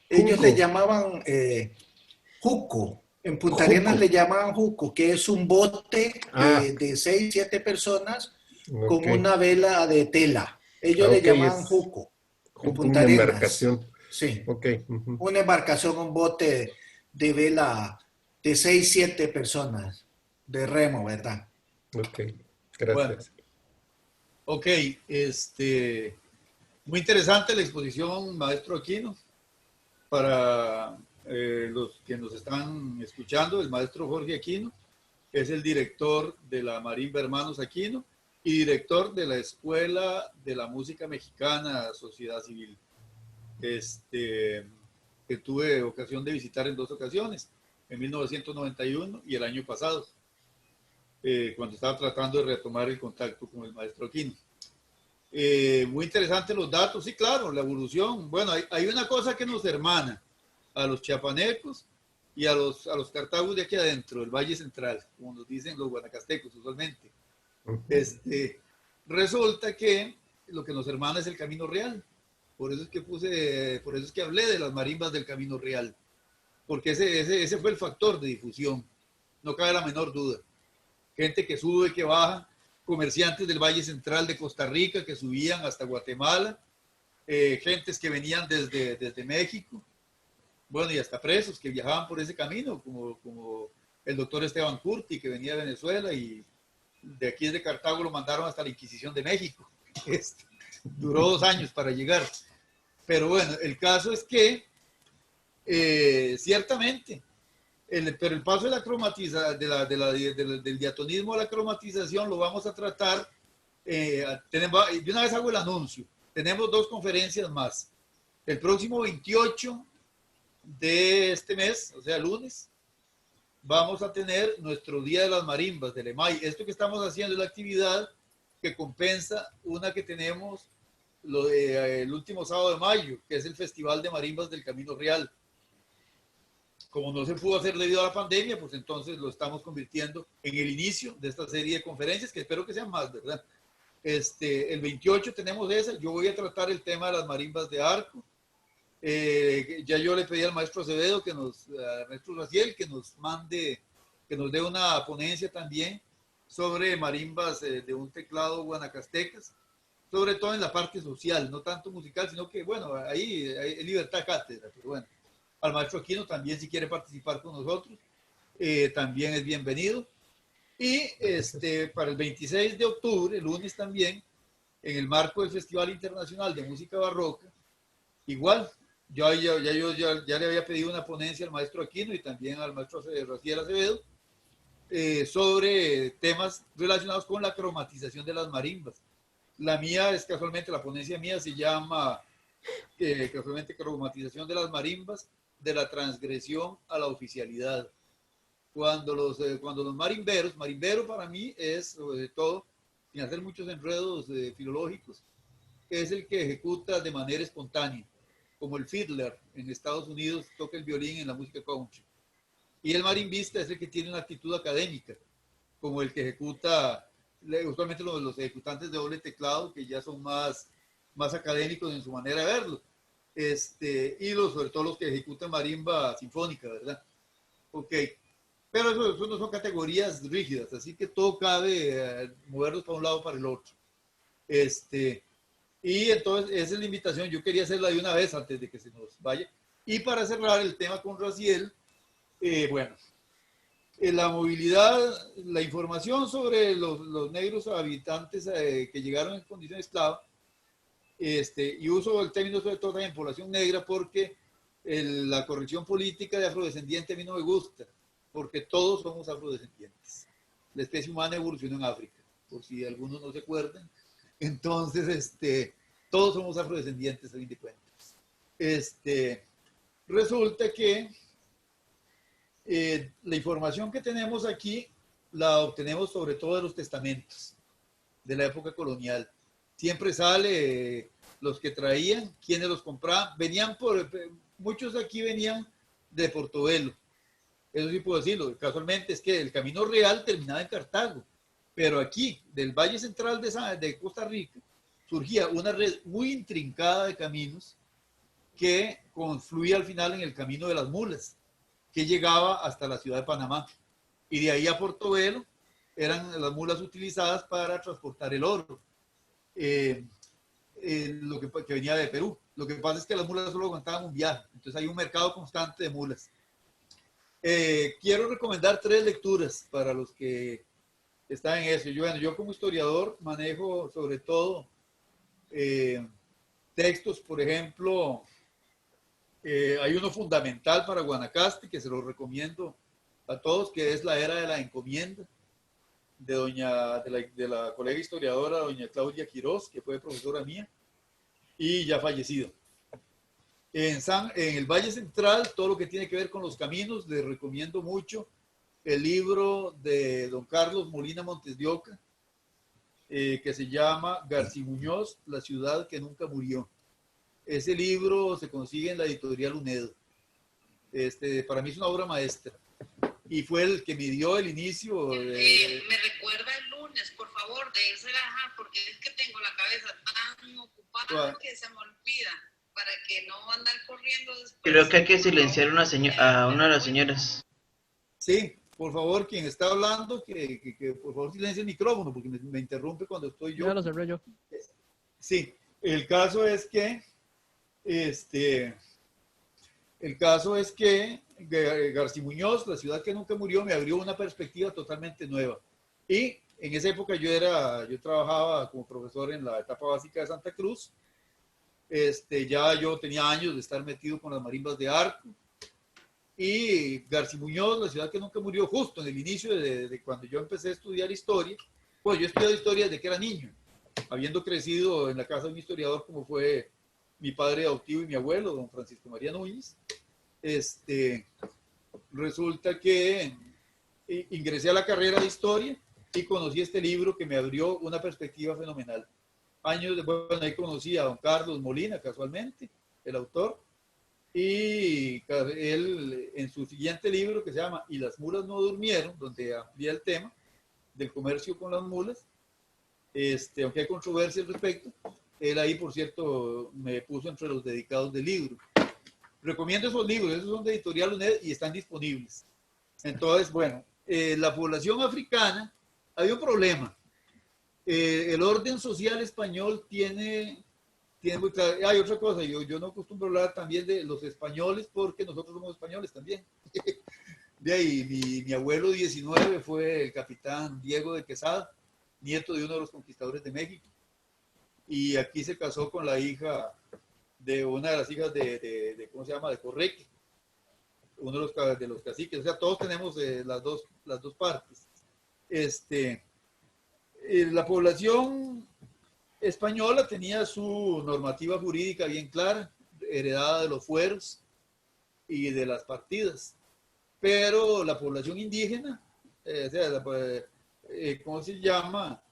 Ellos le llamaban juco. En Punta Arenas le llamaban juco, que es un bote de 6, 7 personas con una vela de tela. Ellos le llamaban juco. En Punta Arenas.
Una embarcación.
Sí.
Okay.
Una embarcación, un bote de vela de 6, 7 personas de remo, ¿verdad?
Ok, gracias.
Bueno, ok, muy interesante la exposición, maestro Aquino. Para los que nos están escuchando, el maestro Jorge Aquino es el director de la Marimba Hermanos Aquino y director de la Escuela de la Música Mexicana Sociedad Civil, que tuve ocasión de visitar en 2 ocasiones, en 1991 y el año pasado, cuando estaba tratando de retomar el contacto con el maestro Aquino. Muy interesantes los datos, sí, claro, la evolución. Bueno, hay una cosa que nos hermana a los chiapanecos y a los cartagos de aquí adentro, el Valle Central, como nos dicen los guanacastecos usualmente. Resulta que lo que nos hermana es el Camino Real. Por eso es que hablé de las marimbas del Camino Real, porque ese fue el factor de difusión, no cabe la menor duda. Gente que sube, que baja, comerciantes del Valle Central de Costa Rica que subían hasta Guatemala, gentes que venían desde México, bueno, y hasta presos que viajaban por ese camino, como el doctor Esteban Curti, que venía de Venezuela, y de aquí de Cartago lo mandaron hasta la Inquisición de México. Duró 2 años para llegar. Pero bueno, el caso es que, ciertamente, pero el paso de la del diatonismo a la cromatización lo vamos a tratar. De una vez hago el anuncio. Tenemos 2 conferencias más. El próximo 28 de este mes, o sea, lunes, vamos a tener nuestro Día de las Marimbas del EMAI. Esto que estamos haciendo es la actividad que compensa una que tenemos el último sábado de mayo, que es el Festival de Marimbas del Camino Real. Como no se pudo hacer debido a la pandemia, pues entonces lo estamos convirtiendo en el inicio de esta serie de conferencias, que espero que sean más, ¿verdad? El 28 tenemos esa. Yo voy a tratar el tema de las marimbas de arco. Ya yo le pedí al maestro Acevedo, al maestro Raciel, que nos dé una ponencia también sobre marimbas de un teclado guanacastecas, sobre todo en la parte social, no tanto musical, sino que, bueno, ahí hay libertad cátedra, pero bueno, al maestro Aquino también, si quiere participar con nosotros, también es bienvenido. Y para el 26 de octubre, el lunes también, en el marco del Festival Internacional de Música Barroca, igual, yo ya le había pedido una ponencia al maestro Aquino y también al maestro Raciel Acevedo sobre temas relacionados con la cromatización de las marimbas. La mía es casualmente, la ponencia mía se llama casualmente cromatización de las marimbas, de la transgresión a la oficialidad. Cuando los marimbero para mí es, sobre todo, sin hacer muchos enredos filológicos, es el que ejecuta de manera espontánea, como el fiddler en Estados Unidos toca el violín en la música country. Y el marimbista es el que tiene una actitud académica, como el que ejecuta, usualmente los ejecutantes de doble teclado, que ya son más académicos en su manera de verlo. Y sobre todo los que ejecutan marimba sinfónica, ¿verdad? Ok. Pero eso no son categorías rígidas, así que todo cabe moverlos para un lado o para el otro. Y entonces esa es la invitación, yo quería hacerla de una vez antes de que se nos vaya. Y para cerrar el tema con Raziel, bueno, la movilidad, la información sobre los negros habitantes que llegaron en condición de esclava, y uso el término sobre todo en población negra porque la corrección política de afrodescendiente a mí no me gusta, porque todos somos afrodescendientes. La especie humana evolucionó en África, por si algunos no se acuerdan. Entonces, todos somos afrodescendientes a fin de cuentas. Resulta que la información que tenemos aquí la obtenemos sobre todo de los testamentos de la época colonial. Siempre sale los que traían, quienes los compraban, muchos de aquí venían de Portobelo. Eso sí puedo decirlo, casualmente es que el camino real terminaba en Cartago, pero aquí, del Valle Central de Costa Rica, surgía una red muy intrincada de caminos que confluía al final en el camino de las mulas, que llegaba hasta la ciudad de Panamá. Y de ahí a Portobelo eran las mulas utilizadas para transportar el oro, que venía de Perú. Lo que pasa es que las mulas solo aguantaban un viaje, entonces hay un mercado constante de mulas. Quiero recomendar 3 lecturas para los que están en eso. Yo como historiador manejo sobre todo textos, por ejemplo, hay uno fundamental para Guanacaste que se lo recomiendo a todos, que es La Era de la Encomienda, de la colega historiadora doña Claudia Quirós, que fue profesora mía y ya fallecido. En el Valle Central, todo lo que tiene que ver con los caminos, les recomiendo mucho el libro de don Carlos Molina Montes de Oca, que se llama García Muñoz, La ciudad que nunca murió. Ese libro se consigue en la editorial UNED. Para mí es una obra maestra. Y fue el que me dio el inicio.
Me recuerda el lunes, por favor, de irse a dejar, porque es que tengo la cabeza tan ocupada que se me olvida, para que no andar corriendo después.
Creo que hay que silenciar a una de las señoras.
Sí, por favor, quien está hablando, que por favor silencie el micrófono, porque me interrumpe cuando estoy yo.
Ya lo cerré yo.
Sí, el caso es que García Muñoz, La ciudad que nunca murió, me abrió una perspectiva totalmente nueva. Y en esa época yo trabajaba como profesor en la etapa básica de Santa Cruz. Ya yo tenía años de estar metido con las marimbas de arco. Y García Muñoz, La ciudad que nunca murió, justo en el inicio de cuando yo empecé a estudiar historia. Pues yo he estudiado historia desde que era niño, habiendo crecido en la casa de un historiador como fue mi padre adoptivo y mi abuelo, don Francisco María Núñez. Resulta que ingresé a la carrera de historia y conocí este libro que me abrió una perspectiva fenomenal. Años después, ahí conocí a don Carlos Molina, casualmente, el autor, y él en su siguiente libro que se llama Y las mulas no durmieron, donde amplía el tema del comercio con las mulas, aunque hay controversia al respecto, él ahí, por cierto, me puso entre los dedicados del libro. Recomiendo esos libros, esos son de editorial UNED y están disponibles. Entonces, bueno, la población africana, había un problema. El orden social español tiene muy claro. Hay otra cosa, yo no acostumbro hablar también de los españoles porque nosotros somos españoles también. De ahí, mi abuelo 19 fue el capitán Diego de Quesada, nieto de uno de los conquistadores de México. Y aquí se casó con la hija de una de las hijas ¿cómo se llama? De Correque, uno de los caciques. O sea, todos tenemos las dos partes. La población española tenía su normativa jurídica bien clara, heredada de los fueros y de las partidas. Pero la población indígena, ¿cómo se llama?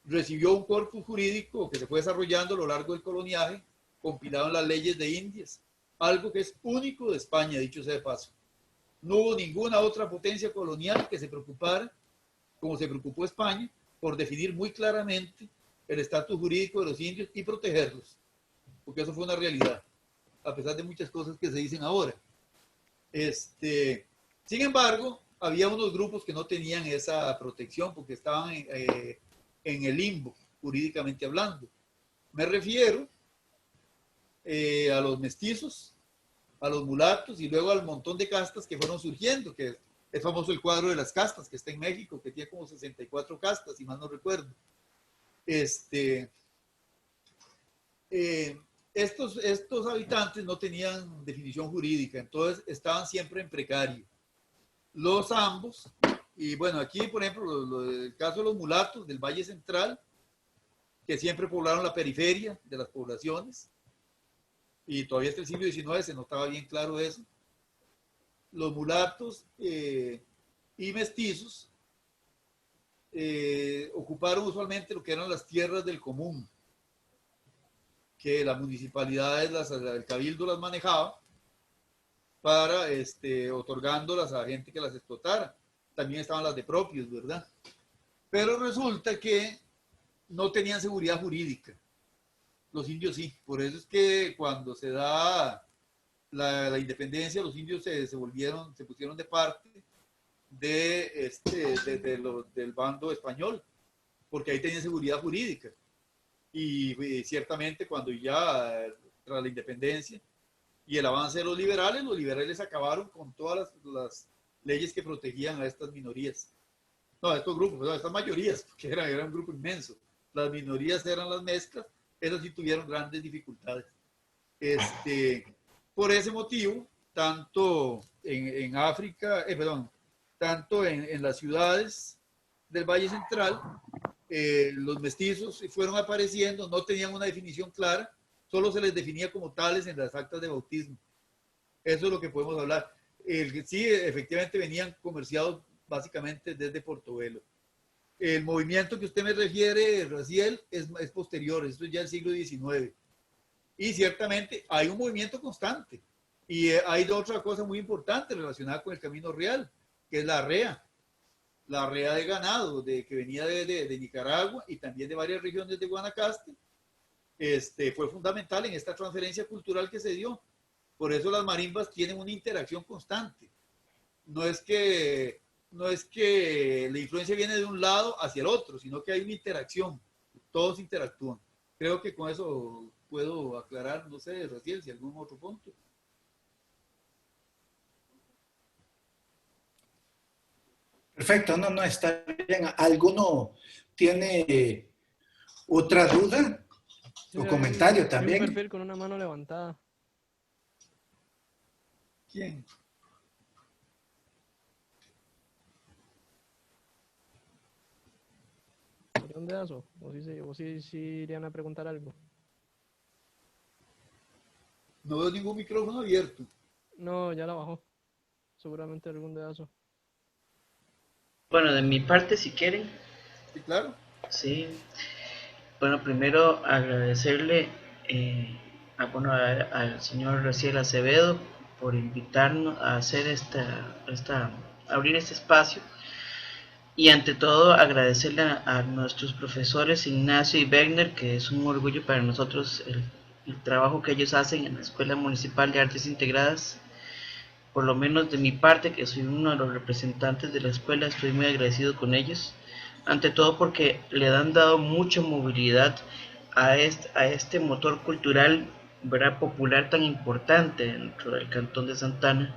Recibió un corpus jurídico que se fue desarrollando a lo largo del coloniaje, compilado en las leyes de Indias, algo que es único de España, dicho sea de paso. No hubo ninguna otra potencia colonial que se preocupara, como se preocupó España, por definir muy claramente el estatus jurídico de los indios y protegerlos, porque eso fue una realidad, a pesar de muchas cosas que se dicen ahora. Sin embargo, había unos grupos que no tenían esa protección porque estaban en el limbo, jurídicamente hablando. Me refiero a los mestizos, a los mulatos y luego al montón de castas que fueron surgiendo, que es famoso el cuadro de las castas que está en México, que tiene como 64 castas, si mal no recuerdo. Estos habitantes no tenían definición jurídica, entonces estaban siempre en precario. Los ambos, y bueno, aquí por ejemplo, el caso de los mulatos del Valle Central, que siempre poblaron la periferia de las poblaciones, y todavía hasta el siglo XIX se notaba bien claro eso. Los mulatos y mestizos ocuparon usualmente lo que eran las tierras del común, que las municipalidades, el cabildo las manejaba para otorgándolas a gente que las explotara. También estaban las de propios, ¿verdad? Pero resulta que no tenían seguridad jurídica. Los indios sí. Por eso es que cuando se da la independencia, los indios se pusieron de parte del bando español, porque ahí tenían seguridad jurídica. Y ciertamente cuando ya, tras la independencia y el avance de los liberales acabaron con todas las leyes que protegían a estas minorías. No, a estos grupos, a estas mayorías, porque era un grupo inmenso. Las minorías eran las mezclas, esas sí tuvieron grandes dificultades. Por ese motivo, tanto en África, tanto en las ciudades del Valle Central, los mestizos fueron apareciendo, no tenían una definición clara, solo se les definía como tales en las actas de bautismo. Eso es lo que podemos hablar. Sí, efectivamente venían comerciados básicamente desde Portobelo. El movimiento que usted me refiere, Raciel, es posterior, esto es ya el siglo XIX. Y ciertamente hay un movimiento constante. Y hay otra cosa muy importante relacionada con el Camino Real, que es la arrea. La arrea de ganado que venía de Nicaragua y también de varias regiones de Guanacaste, fue fundamental en esta transferencia cultural que se dio. Por eso las marimbas tienen una interacción constante. No es que la influencia viene de un lado hacia el otro, sino que hay una interacción. Todos interactúan. Creo que con eso puedo aclarar, no sé, Raciel, si algún otro punto.
Perfecto, no, está bien. ¿Alguno tiene otra duda o comentario también?
Hay un perfil con una mano levantada.
¿Quién?
¿Sería un dedazo? ¿O sí irían a preguntar algo?
No veo ningún micrófono abierto.
No, ya la bajó. Seguramente algún dedazo.
Bueno, de mi parte, si quieren.
Sí, claro.
Sí. Bueno, primero agradecerle al señor Raciel Acevedo por invitarnos a hacer abrir este espacio. Y ante todo agradecerle a nuestros profesores Ignacio y Wegner, que es un orgullo para nosotros el trabajo que ellos hacen en la Escuela Municipal de Artes Integradas. Por lo menos de mi parte, que soy uno de los representantes de la escuela, estoy muy agradecido con ellos. Ante todo porque le han dado mucha movilidad a este motor cultural, ¿verdad?, popular tan importante dentro del Cantón de Santana,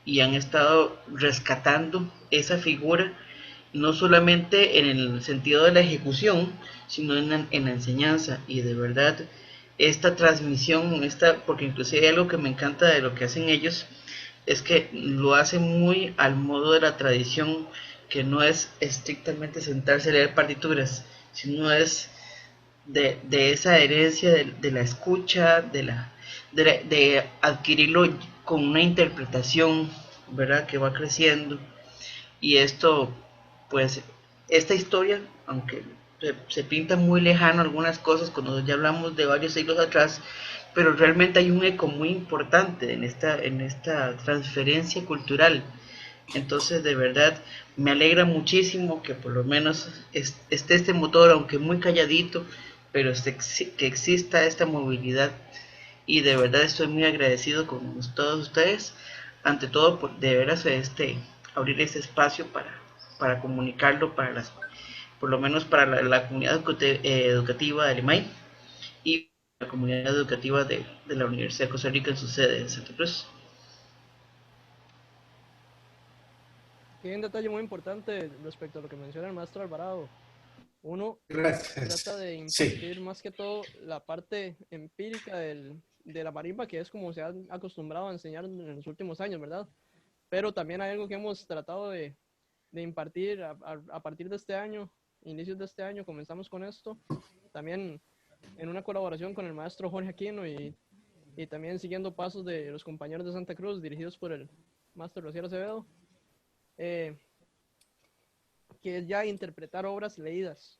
y han estado rescatando esa figura, no solamente en el sentido de la ejecución, sino en la enseñanza. Y de verdad, esta transmisión, porque inclusive hay algo que me encanta de lo que hacen ellos, es que lo hacen muy al modo de la tradición, que no es estrictamente sentarse a leer partituras, sino es de esa herencia de la escucha, de adquirirlo con una interpretación, ¿verdad?, que va creciendo. Y esto, pues, esta historia, aunque se pinta muy lejano algunas cosas cuando ya hablamos de varios siglos atrás, pero realmente hay un eco muy importante en esta transferencia cultural. Entonces, de verdad, me alegra muchísimo que por lo menos esté este motor, aunque muy calladito, pero que exista esta movilidad. Y de verdad estoy muy agradecido con todos ustedes, ante todo por de veras abrir ese espacio para comunicarlo para por lo menos para la comunidad educativa de Limay y la comunidad educativa de la Universidad de Costa Rica en su sede en Santa Cruz.
Hay un detalle muy importante respecto a lo que menciona el maestro Alvarado. Uno trata de impartir más que todo la parte empírica de la marimba, que es como se han acostumbrado a enseñar en los últimos años, ¿verdad? Pero también hay algo que hemos tratado de impartir a partir de este año, inicios de este año, comenzamos con esto, también en una colaboración con el maestro Jorge Aquino y también siguiendo pasos de los compañeros de Santa Cruz, dirigidos por el maestro Rociel Acevedo, que es ya interpretar obras leídas.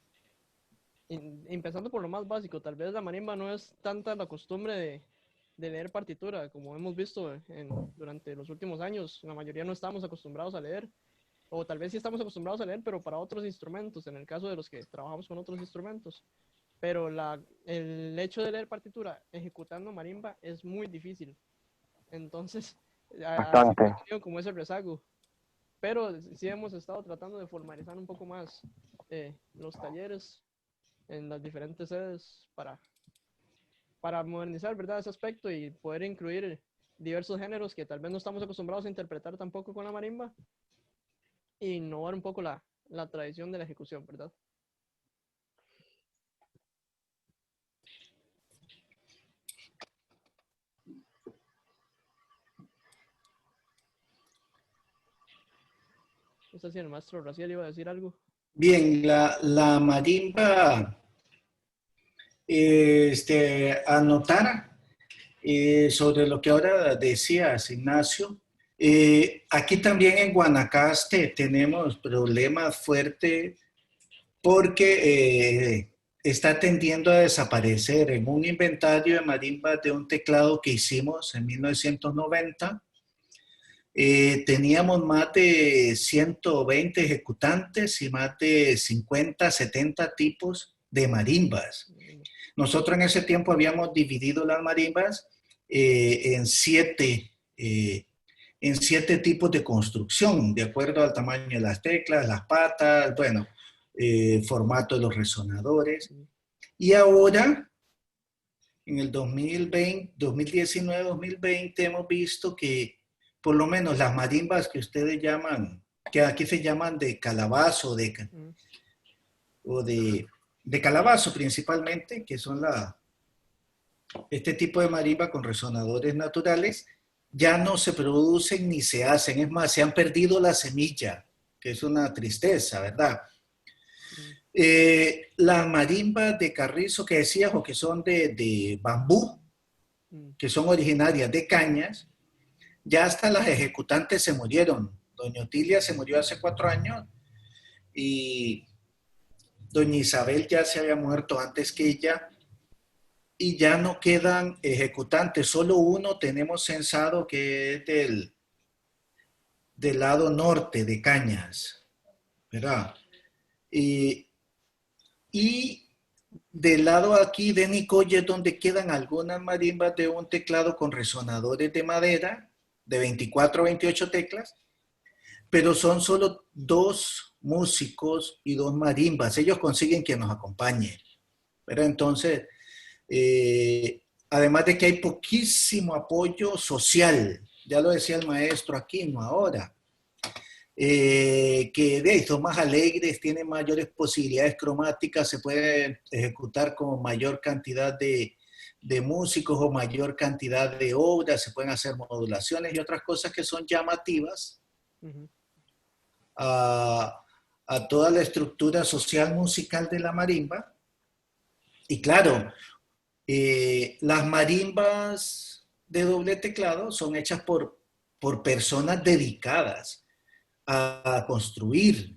Empezando por lo más básico, tal vez la marimba no es tanta la costumbre de leer partitura, como hemos visto durante los últimos años. La mayoría no estamos acostumbrados a leer, o tal vez sí estamos acostumbrados a leer, pero para otros instrumentos, en el caso de los que trabajamos con otros instrumentos. Pero el hecho de leer partitura ejecutando marimba es muy difícil. Entonces,
Bastante.
como ese rezago. Pero sí hemos estado tratando de formalizar un poco más los talleres en las diferentes sedes para modernizar, ¿verdad?, ese aspecto y poder incluir diversos géneros que tal vez no estamos acostumbrados a interpretar tampoco con la marimba, e innovar un poco la tradición de la ejecución, ¿verdad? No sé si el maestro Raciel iba a decir algo.
Bien, la marimba, anotar sobre lo que ahora decías, Ignacio. Aquí también en Guanacaste tenemos problemas fuertes porque está tendiendo a desaparecer. En un inventario de marimbas de un teclado que hicimos en 1990, teníamos más de 120 ejecutantes y más de 50, 70 tipos de marimbas. Nosotros en ese tiempo habíamos dividido las marimbas en siete tipos de construcción, de acuerdo al tamaño de las teclas, las patas, bueno, formato de los resonadores. Y ahora, en el 2019, 2020, hemos visto que por lo menos las marimbas que ustedes llaman, que aquí se llaman de calabazo, o de calabazo principalmente, que son este tipo de marimba con resonadores naturales, ya no se producen ni se hacen. Es más, se han perdido la semilla, que es una tristeza, ¿verdad? Las marimbas de carrizo que decías, o que son de bambú, que son originarias de cañas, ya hasta las ejecutantes se murieron. Doña Otilia se murió hace 4 años y doña Isabel ya se había muerto antes que ella, y ya no quedan ejecutantes. Solo uno tenemos censado, que es del lado norte de Cañas, ¿verdad? Y del lado aquí de Nicoya es donde quedan algunas marimbas de un teclado con resonadores de madera de 24 o 28 teclas, pero son solo 2 músicos y 2 marimbas. Ellos consiguen quien nos acompañe, ¿verdad? Entonces, además de que hay poquísimo apoyo social, ya lo decía el maestro Aquino ahora, que son más alegres, tienen mayores posibilidades cromáticas, se pueden ejecutar con mayor cantidad de músicos o mayor cantidad de obras, se pueden hacer modulaciones y otras cosas que son llamativas a toda la estructura social musical de la marimba. Y claro, las marimbas de doble teclado son hechas por personas dedicadas a construir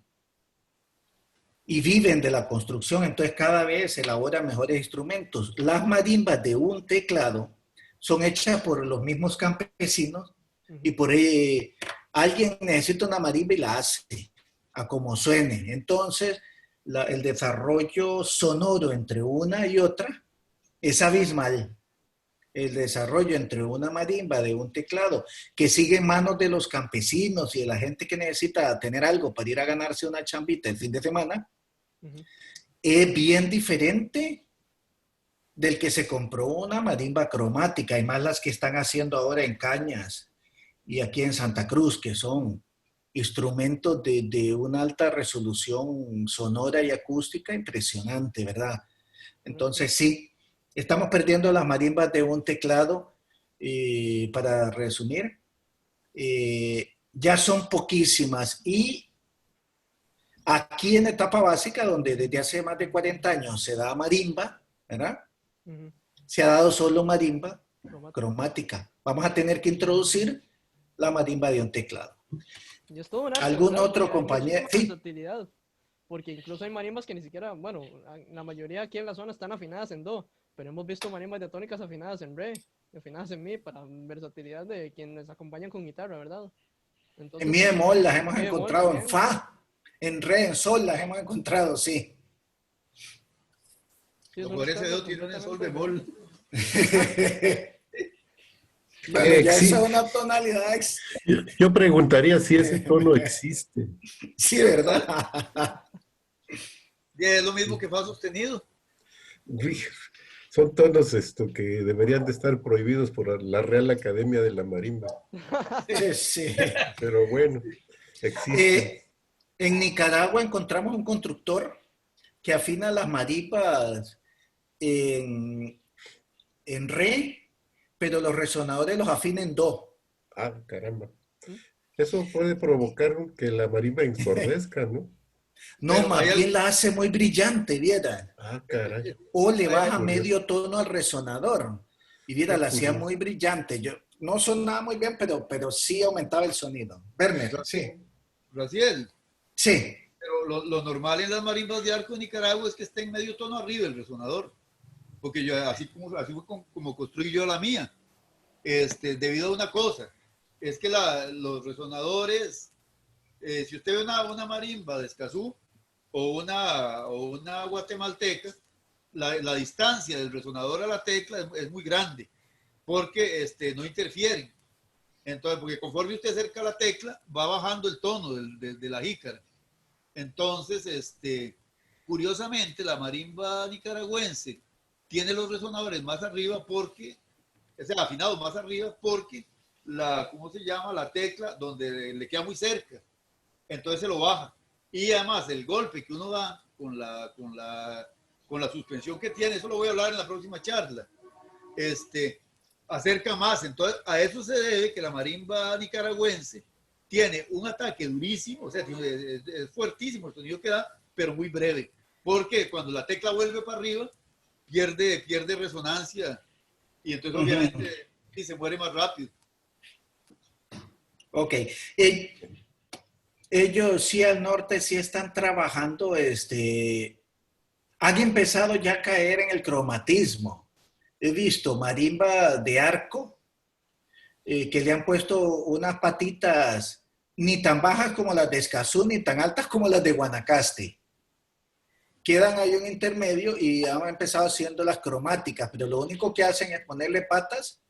y viven de la construcción, entonces cada vez elaboran mejores instrumentos. Las marimbas de un teclado son hechas por los mismos campesinos y por alguien necesita una marimba y la hace a como suene. Entonces, el desarrollo sonoro entre una y otra es abismal. el desarrollo entre una marimba de un teclado que sigue en manos de los campesinos y de la gente que necesita tener algo para ir a ganarse una chambita el fin de semana, es bien diferente del que se compró una marimba cromática, y más las que están haciendo ahora en Cañas y aquí en Santa Cruz, que son instrumentos de una alta resolución sonora y acústica impresionante, ¿verdad? Entonces sí, estamos perdiendo las marimbas de un teclado, para resumir, ya son poquísimas, y aquí en etapa básica, donde desde hace más de 40 años se da marimba, ¿verdad? Se ha dado solo marimba cromática. Vamos a tener que introducir la marimba de un teclado.
Y es todo un arte,
¿Algún
¿verdad?
otro
Porque hay
compañero?
muchísima
Sí.
versatilidad. Porque incluso hay marimbas que ni siquiera, bueno, la mayoría aquí en la zona están afinadas en do, pero hemos visto marimbas diatónicas afinadas en re, afinadas en mi, para versatilidad de quienes acompañan con guitarra, ¿verdad? Entonces,
En mi bemol las hemos
mi bemol
encontrado, en
también.
fa, en re, en sol las hemos encontrado, sí.
Sí, es un
Por ese
escala
dedo tiene un sol
completamente
bemol.
Bueno, ya esa
Sí.
es una tonalidad,
Yo preguntaría si ese tono existe.
sí, ¿verdad?
Y es lo mismo que fa sostenido.
Son tonos que deberían de estar prohibidos por la Real Academia de la Marimba.
Sí, sí.
Pero bueno, existen.
En Nicaragua encontramos un constructor que afina las marimbas en re, pero los resonadores los afina en do.
Ah, caramba. Eso puede provocar que la marimba ensordezca, ¿no?
No,
Pero
más
hay
bien la hace muy brillante, viera.
Ah, caray.
O le
Hay
baja
algo
medio tono al resonador. Y viera,
Qué
la hacía
curioso.
muy brillante. Yo no sonaba muy bien, pero sí aumentaba el sonido. Werner, sí.
Raciel,
Sí.
pero lo normal en las marimbas de arco de Nicaragua es que esté en medio tono arriba el resonador. Porque yo, así fue como construí yo la mía. Debido a una cosa, es que los resonadores, si usted ve una marimba de Escazú o una guatemalteca, la distancia del resonador a la tecla es muy grande, porque no interfieren. Entonces, porque conforme usted acerca la tecla, va bajando el tono de la jícara. Entonces, curiosamente, la marimba nicaragüense tiene los resonadores más arriba porque, o sea, afinados más arriba porque ¿cómo se llama? La tecla donde le queda muy cerca. Entonces se lo baja. Y además el golpe que uno da con la suspensión que tiene, eso lo voy a hablar en la próxima charla, acerca más. Entonces a eso se debe que la marimba nicaragüense tiene un ataque durísimo, o sea, es fuertísimo el sonido que da, pero muy breve. Porque cuando la tecla vuelve para arriba, pierde resonancia y entonces obviamente sí, se muere más rápido.
Ok. Ellos sí al norte sí están trabajando, han empezado ya a caer en el cromatismo. He visto marimba de arco, que le han puesto unas patitas ni tan bajas como las de Escazú, ni tan altas como las de Guanacaste. Quedan ahí un intermedio y han empezado haciendo las cromáticas, pero lo único que hacen es ponerle patas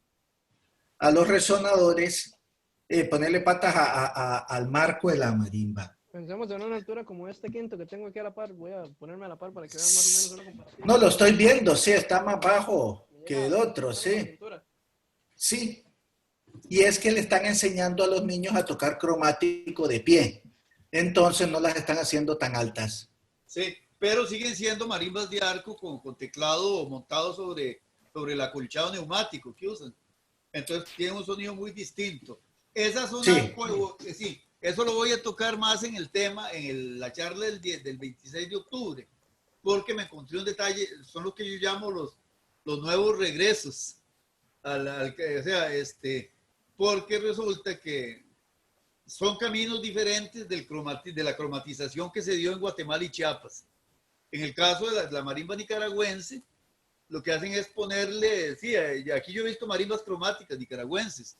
a los resonadores, ponerle patas al marco de la marimba.
Pensemos en una altura como este quinto que tengo aquí a la par. Voy a ponerme a la par para que vean más o menos una comparación.
No, lo estoy viendo, sí, está más bajo que el otro, sí. Sí. Y es que le están enseñando a los niños a tocar cromático de pie. Entonces no las están haciendo tan altas.
Sí, pero siguen siendo marimbas de arco con teclado montado sobre el acolchado neumático que usan. Entonces tienen un sonido muy distinto. Esa zona, sí. Sí, eso lo voy a tocar más en el tema, la charla del 26 de octubre, porque me encontré un detalle, son los que yo llamo los nuevos regresos. O sea, porque resulta que son caminos diferentes de la cromatización que se dio en Guatemala y Chiapas. En el caso de la marimba nicaragüense, lo que hacen es ponerle, sí, aquí yo he visto marimbas cromáticas nicaragüenses,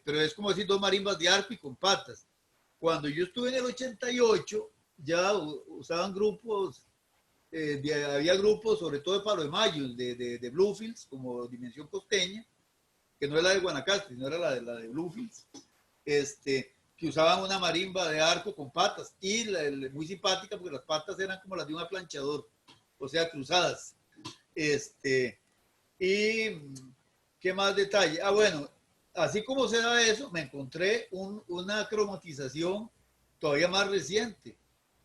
pero es como decir dos marimbas de arco y con patas. Cuando yo estuve en el 88, ya usaban grupos había grupos, sobre todo de Palo de Mayo, de Bluefields, como Dimensión Costeña, que no es la de Guanacaste, sino era la de Bluefields, que usaban una marimba de arco con patas, y muy simpática porque las patas eran como las de un aplanchador, o sea, cruzadas. Y qué más detalle. Bueno, así como se da eso, me encontré una cromatización todavía más reciente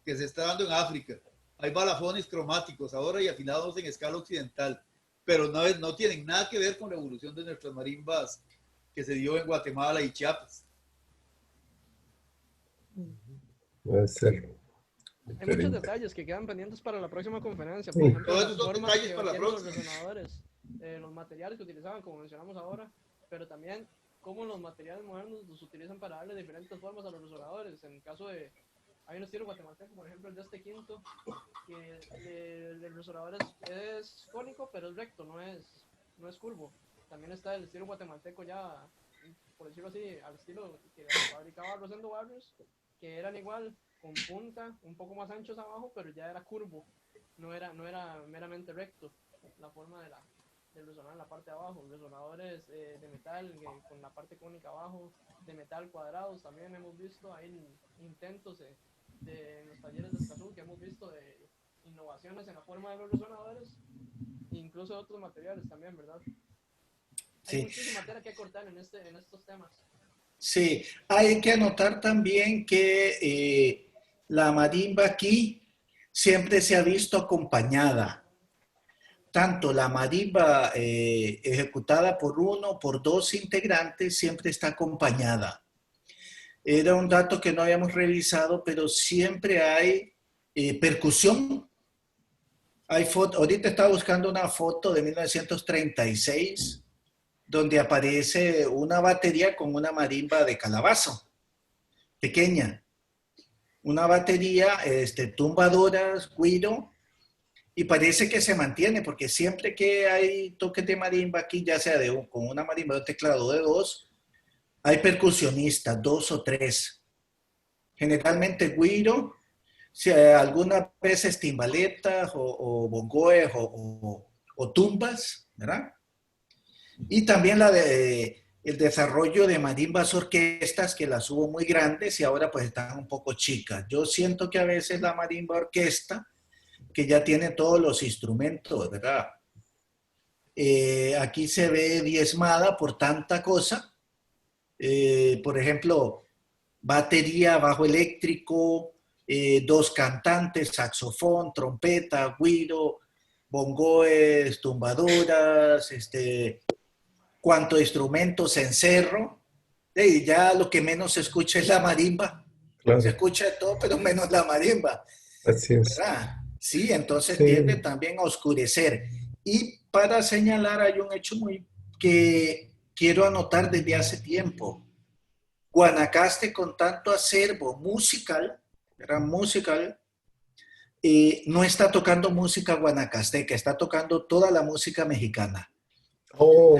que se está dando en África. Hay balafones cromáticos ahora y afinados en escala occidental, pero no tienen nada que ver con la evolución de nuestras marimbas que se dio en Guatemala y Chiapas.
Puede ser.
Hay muchos detalles que quedan pendientes para la próxima conferencia. Por
Sí.
ejemplo,
Todos
las
esos
formas
detalles
que
para la
tienen los
próxima.
resonadores, los materiales que utilizaban, como mencionamos ahora, pero también cómo los materiales modernos los utilizan para darle diferentes formas a los resonadores. En el caso de, hay un estilo guatemalteco, por ejemplo, el de este quinto, que el resonador es cónico, pero es recto, no es curvo. También está el estilo guatemalteco ya, por decirlo así, al estilo que fabricaba Rosendo Barrios, que eran igual, con punta, un poco más anchos abajo, pero ya era curvo, no era meramente recto la forma del resonador en la parte de abajo. Resonadores de metal con la parte cónica abajo, de metal cuadrados, también hemos visto, hay intentos en los talleres de Escazú que hemos visto de innovaciones en la forma de los resonadores, incluso de otros materiales también, ¿verdad? Hay
Sí.
muchísima tela que cortar en estos temas.
Sí, hay que anotar también que la marimba aquí siempre se ha visto acompañada. Tanto la marimba ejecutada por uno, por dos integrantes, siempre está acompañada. Era un dato que no habíamos revisado, pero siempre hay percusión. Hay ahorita estaba buscando una foto de 1936 donde aparece una batería con una marimba de calabazo, pequeña. Una batería, tumbadoras, güiro, y parece que se mantiene, porque siempre que hay toques de marimba aquí, ya sea con una marimba de un teclado de dos, hay percusionistas, dos o tres. Generalmente güiro, si algunas veces timbaletas o bongoes o tumbas, ¿verdad? Y también el desarrollo de marimbas orquestas, que las hubo muy grandes y ahora pues están un poco chicas. Yo siento que a veces la marimba orquesta, que ya tiene todos los instrumentos, ¿verdad? Aquí se ve diezmada por tanta cosa. Por ejemplo, batería, bajo eléctrico, dos cantantes, saxofón, trompeta, güiro, bongoes, tumbadoras, cuanto instrumentos, encerro. Y ya lo que menos se escucha es la marimba.
Claro.
Se escucha de todo, pero menos la marimba.
Así es.
¿Verdad? Sí, entonces
Sí.
tiende también a oscurecer. Y para señalar hay un hecho que quiero anotar desde hace tiempo. Guanacaste, con tanto acervo musical, ¿verdad? Musical, no está tocando música guanacasteca, está tocando toda la música mexicana.
Oh,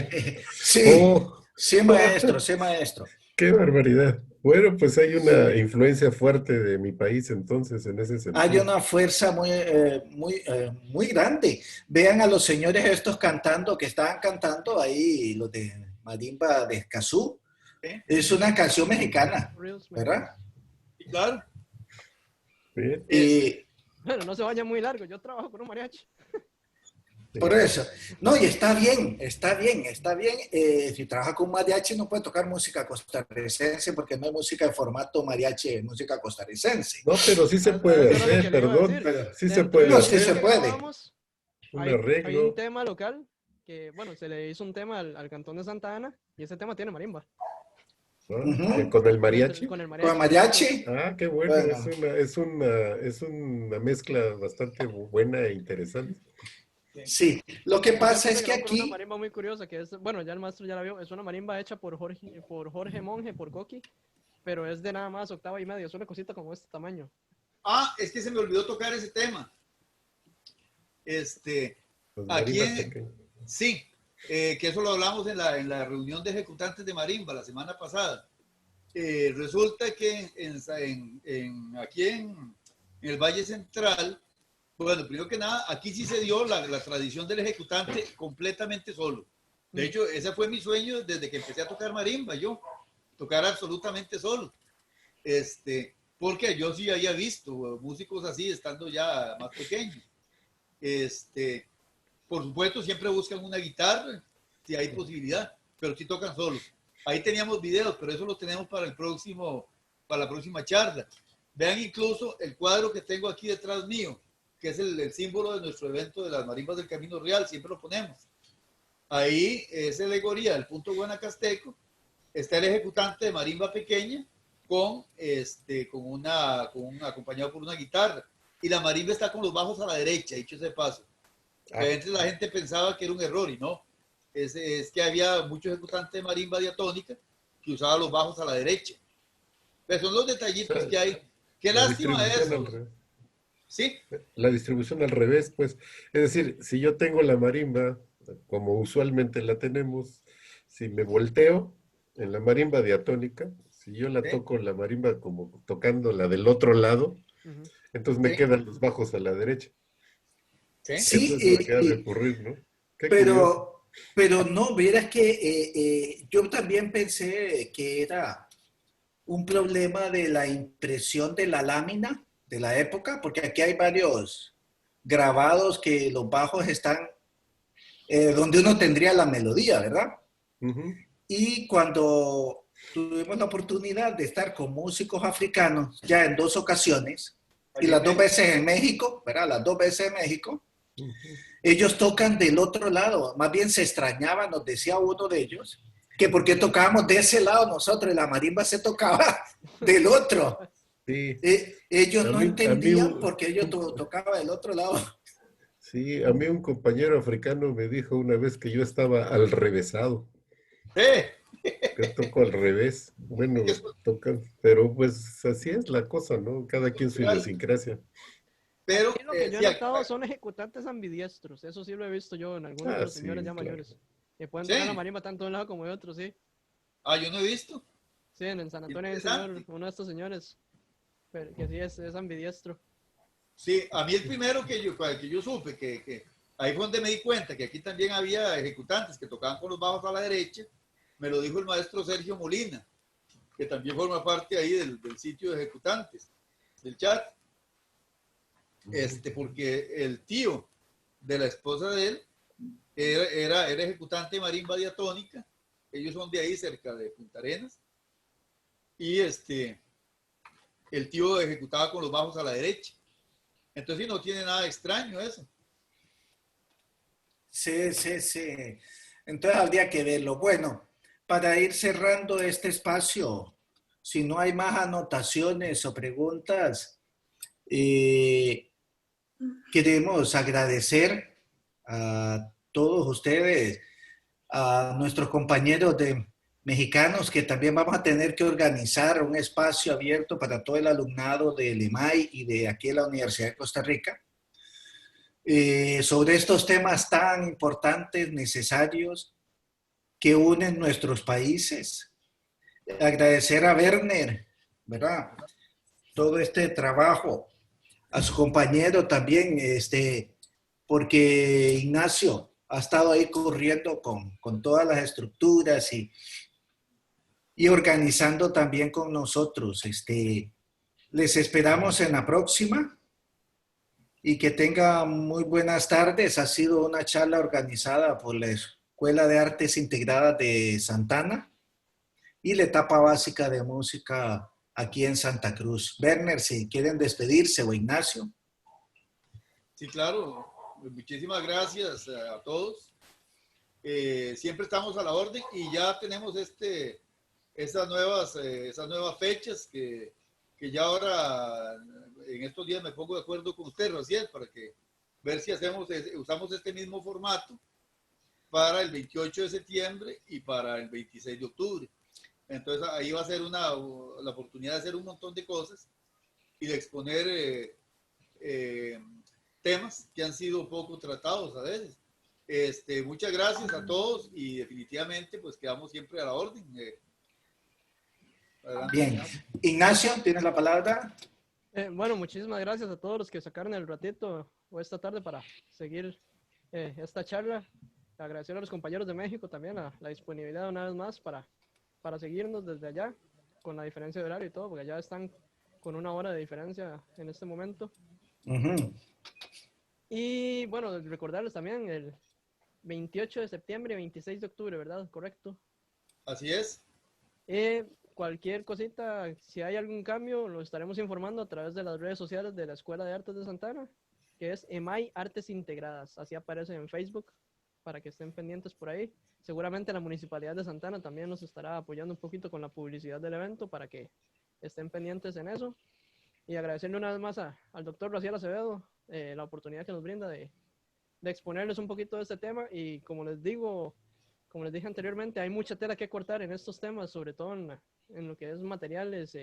Sí,
oh.
sí, maestro, sí, maestro.
Qué barbaridad. Bueno, pues hay una influencia fuerte de mi país entonces en ese sentido.
Hay una fuerza muy grande. Vean a los señores estos cantando, que estaban cantando ahí, los de Marimba de Escazú. Es una canción mexicana, ¿verdad?
Y claro.
Bien.
Bueno, no se vaya muy largo, yo trabajo con un mariachi.
Por eso. No, y está bien. Si trabaja con mariachi no puede tocar música costarricense porque no hay música de formato mariachi, es música costarricense.
No, pero sí se puede
Eso era lo
hacer,
que le iba a
perdón,
decir.
pero sí se
Dentro
puede
del
No, sí
video
se
que
puede.
grabamos,
Un
hay
arreglo.
un tema local que, bueno, se le hizo un tema al Cantón de Santa Ana y ese tema tiene marimba.
¿no?
Ujú.
Con el mariachi.
Con el
¿Con
mariachi.
mariachi?
Ah, qué bueno,
Bueno.
es una mezcla bastante buena e interesante.
Sí, lo que pasa
Ese
es que
grabó con una
aquí,
marimba muy curiosa, que es, bueno, ya el maestro ya la vio, es una marimba hecha por Jorge Monje, por Coqui, pero es de nada más octava y medio, es una cosita como este tamaño.
Ah, es que se me olvidó tocar ese tema.
Los
Aquí
marimbas pequeños.
sí, que eso lo hablamos en la reunión de ejecutantes de marimba la semana pasada. Resulta que aquí en el Valle Central, Bueno, primero que nada, aquí sí se dio la tradición del ejecutante completamente solo. De hecho, ese fue mi sueño desde que empecé a tocar marimba, yo, tocar absolutamente solo. Porque yo sí había visto músicos así estando ya más pequeños. Por supuesto, siempre buscan una guitarra, si hay posibilidad, pero sí tocan solos. Ahí teníamos videos, pero eso lo tenemos para la próxima charla. Vean incluso el cuadro que tengo aquí detrás mío, que es el símbolo de nuestro evento de las marimbas del Camino Real, siempre lo ponemos. Ahí es alegoría del punto guanacasteco, está el ejecutante de marimba pequeña acompañado por una guitarra, y la marimba está con los bajos a la derecha, dicho ese paso. Antes la gente pensaba que era un error y no, es que había muchos ejecutantes de marimba diatónica que usaban los bajos a la derecha. Pero son los detallitos que hay. Qué lástima eso. ¿Sí?
La distribución al revés, pues. Es decir, si yo tengo la marimba, como usualmente la tenemos, si me volteo en la marimba diatónica, si yo la toco la marimba como tocando la del otro lado, entonces me quedan los bajos a la derecha.
Sí,
entonces me queda de ocurrir, ¿no?
pero no, verás que yo también pensé que era un problema de la impresión de la lámina de la época, porque aquí hay varios grabados que los bajos están donde uno tendría la melodía, ¿verdad? Y cuando tuvimos la oportunidad de estar con músicos africanos ya en 2 ocasiones, y las 2 veces en México, ¿verdad? Las 2 veces en México, ellos tocan del otro lado, más bien se extrañaban, nos decía uno de ellos, que porque tocábamos de ese lado nosotros y la marimba se tocaba del otro.
Sí.
Ellos no entendían porque ellos tocaban del otro lado.
Sí, a mí un compañero africano me dijo una vez que yo estaba al revésado. Que toco al revés. Bueno, tocan, pero pues así es la cosa, ¿no? Cada quien su idiosincrasia.
Pero
aquí lo que yo he notado son ejecutantes ambidiestros. Eso sí lo he visto yo en algunos de los señores ya mayores. Que pueden tocar la marimba tanto de un lado como de otro, sí.
Yo no he visto.
Sí, en San Antonio hay un señor, uno de estos señores, pero que sí es ambidiestro.
Sí, a mí el primero que yo supe, que ahí fue donde me di cuenta que aquí también había ejecutantes que tocaban con los bajos a la derecha, me lo dijo el maestro Sergio Molina, que también forma parte ahí del sitio de ejecutantes, del chat. Porque el tío de la esposa de él era ejecutante de marimba diatónica. Ellos son de ahí cerca de Punta Arenas, y el tío ejecutaba con los bajos a la derecha. Entonces no tiene nada extraño eso.
Sí. Entonces habría que verlo. Bueno, para ir cerrando este espacio, si no hay más anotaciones o preguntas, queremos agradecer a todos ustedes, a nuestros compañeros mexicanos, que también vamos a tener que organizar un espacio abierto para todo el alumnado del EMAI y de aquí de la Universidad de Costa Rica, sobre estos temas tan importantes, necesarios, que unen nuestros países. Agradecer a Werner, ¿verdad? Todo este trabajo, a su compañero también, porque Ignacio ha estado ahí corriendo con todas las estructuras y organizando también con nosotros. Les esperamos en la próxima y que tengan muy buenas tardes. Ha sido una charla organizada por la Escuela de Artes Integradas de Santana y la etapa básica de música aquí en Santa Cruz. Werner, si quieren despedirse, o Ignacio.
Sí, claro. Muchísimas gracias a todos. Siempre estamos a la orden y ya tenemos esas nuevas fechas que ya ahora en estos días me pongo de acuerdo con usted, Raciel, para ver si usamos este mismo formato para el 28 de septiembre y para el 26 de octubre. Entonces ahí va a ser la oportunidad de hacer un montón de cosas y de exponer temas que han sido poco tratados a veces. Muchas gracias a todos y definitivamente pues quedamos siempre a la orden.
Bien. Ignacio, ¿tienes la palabra?
Bueno, muchísimas gracias a todos los que sacaron el ratito o esta tarde para seguir esta charla. Agradecer a los compañeros de México también la disponibilidad una vez más para seguirnos desde allá, con la diferencia de horario y todo, porque allá están con 1 hora de diferencia en este momento. Y bueno, recordarles también el 28 de septiembre y 26 de octubre, ¿verdad? ¿Correcto?
Así es.
Cualquier cosita, si hay algún cambio, lo estaremos informando a través de las redes sociales de la Escuela de Artes de Santana, que es EMAI Artes Integradas. Así aparece en Facebook, para que estén pendientes por ahí. Seguramente la Municipalidad de Santana también nos estará apoyando un poquito con la publicidad del evento, para que estén pendientes en eso. Y agradecerle una vez más al doctor Raciel Acevedo la oportunidad que nos brinda de exponerles un poquito de este tema. Y como les dije anteriormente, hay mucha tela que cortar en estos temas, sobre todo en lo que es materiales,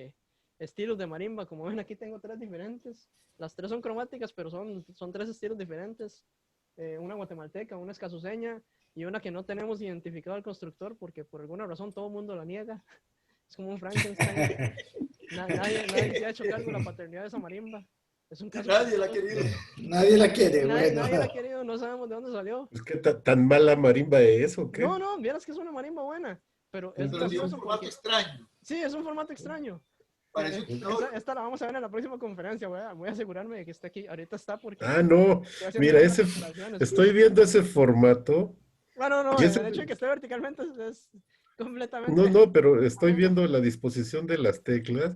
estilos de marimba. Como ven, aquí tengo 3 diferentes. Las 3 son cromáticas, pero son 3 estilos diferentes. Una guatemalteca, una escasuseña y una que no tenemos identificado al constructor porque por alguna razón todo el mundo la niega. Es como un Frankenstein. Nadie se ha hecho cargo de la paternidad de esa marimba. Es un caso
Nadie la ha querido.
Nadie la quiere,
nadie
bueno.
la ha querido, no sabemos de dónde salió.
¿Es que tan mala marimba es o qué?
No, vieras que es una marimba buena, pero es
Pero tiene un
gracioso
formato
porque...
extraño.
Sí, es un formato extraño.
Parece
Esta la vamos a ver en la próxima conferencia. Voy a asegurarme de que esté aquí. Ahorita está porque...
Ah, no. Mira, estoy viendo ese formato.
No,
y
el hecho de que esté verticalmente es completamente...
No, pero estoy viendo la disposición de las teclas.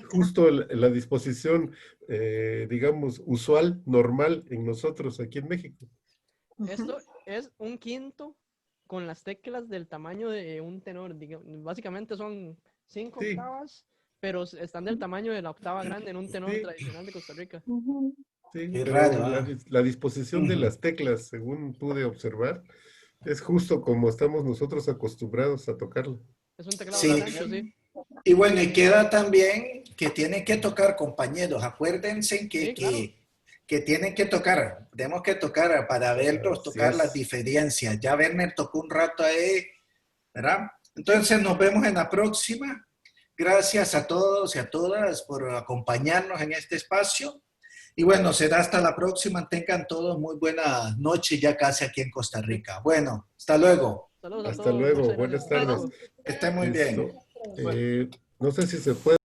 Justo la disposición, digamos, usual, normal en nosotros aquí en México.
Esto es un quinto con las teclas del tamaño de un tenor. Básicamente son 5 octavas, pero están del tamaño de la octava grande en un tenor tradicional de Costa Rica.
Sí,
Qué raro,
la disposición de las teclas, según pude observar, es justo como estamos nosotros acostumbrados a tocarla.
Es un teclado
Sí.
ancho, sí.
Y bueno, y queda también que tienen que tocar, compañeros. Acuérdense que,
Sí, claro.
que tienen que tocar. Tenemos que tocar para verlos, tocar las diferencias. Ya Werner tocó un rato ahí, ¿verdad? Entonces nos vemos en la próxima. Gracias a todos y a todas por acompañarnos en este espacio. Y bueno, será hasta la próxima. Tengan todos muy buena noche ya casi aquí en Costa Rica. Bueno, hasta luego.
Saludos a
Hasta
todos.
luego,
Muchas
buenas
gracias.
tardes.
Que estén muy bien.
No sé si se puede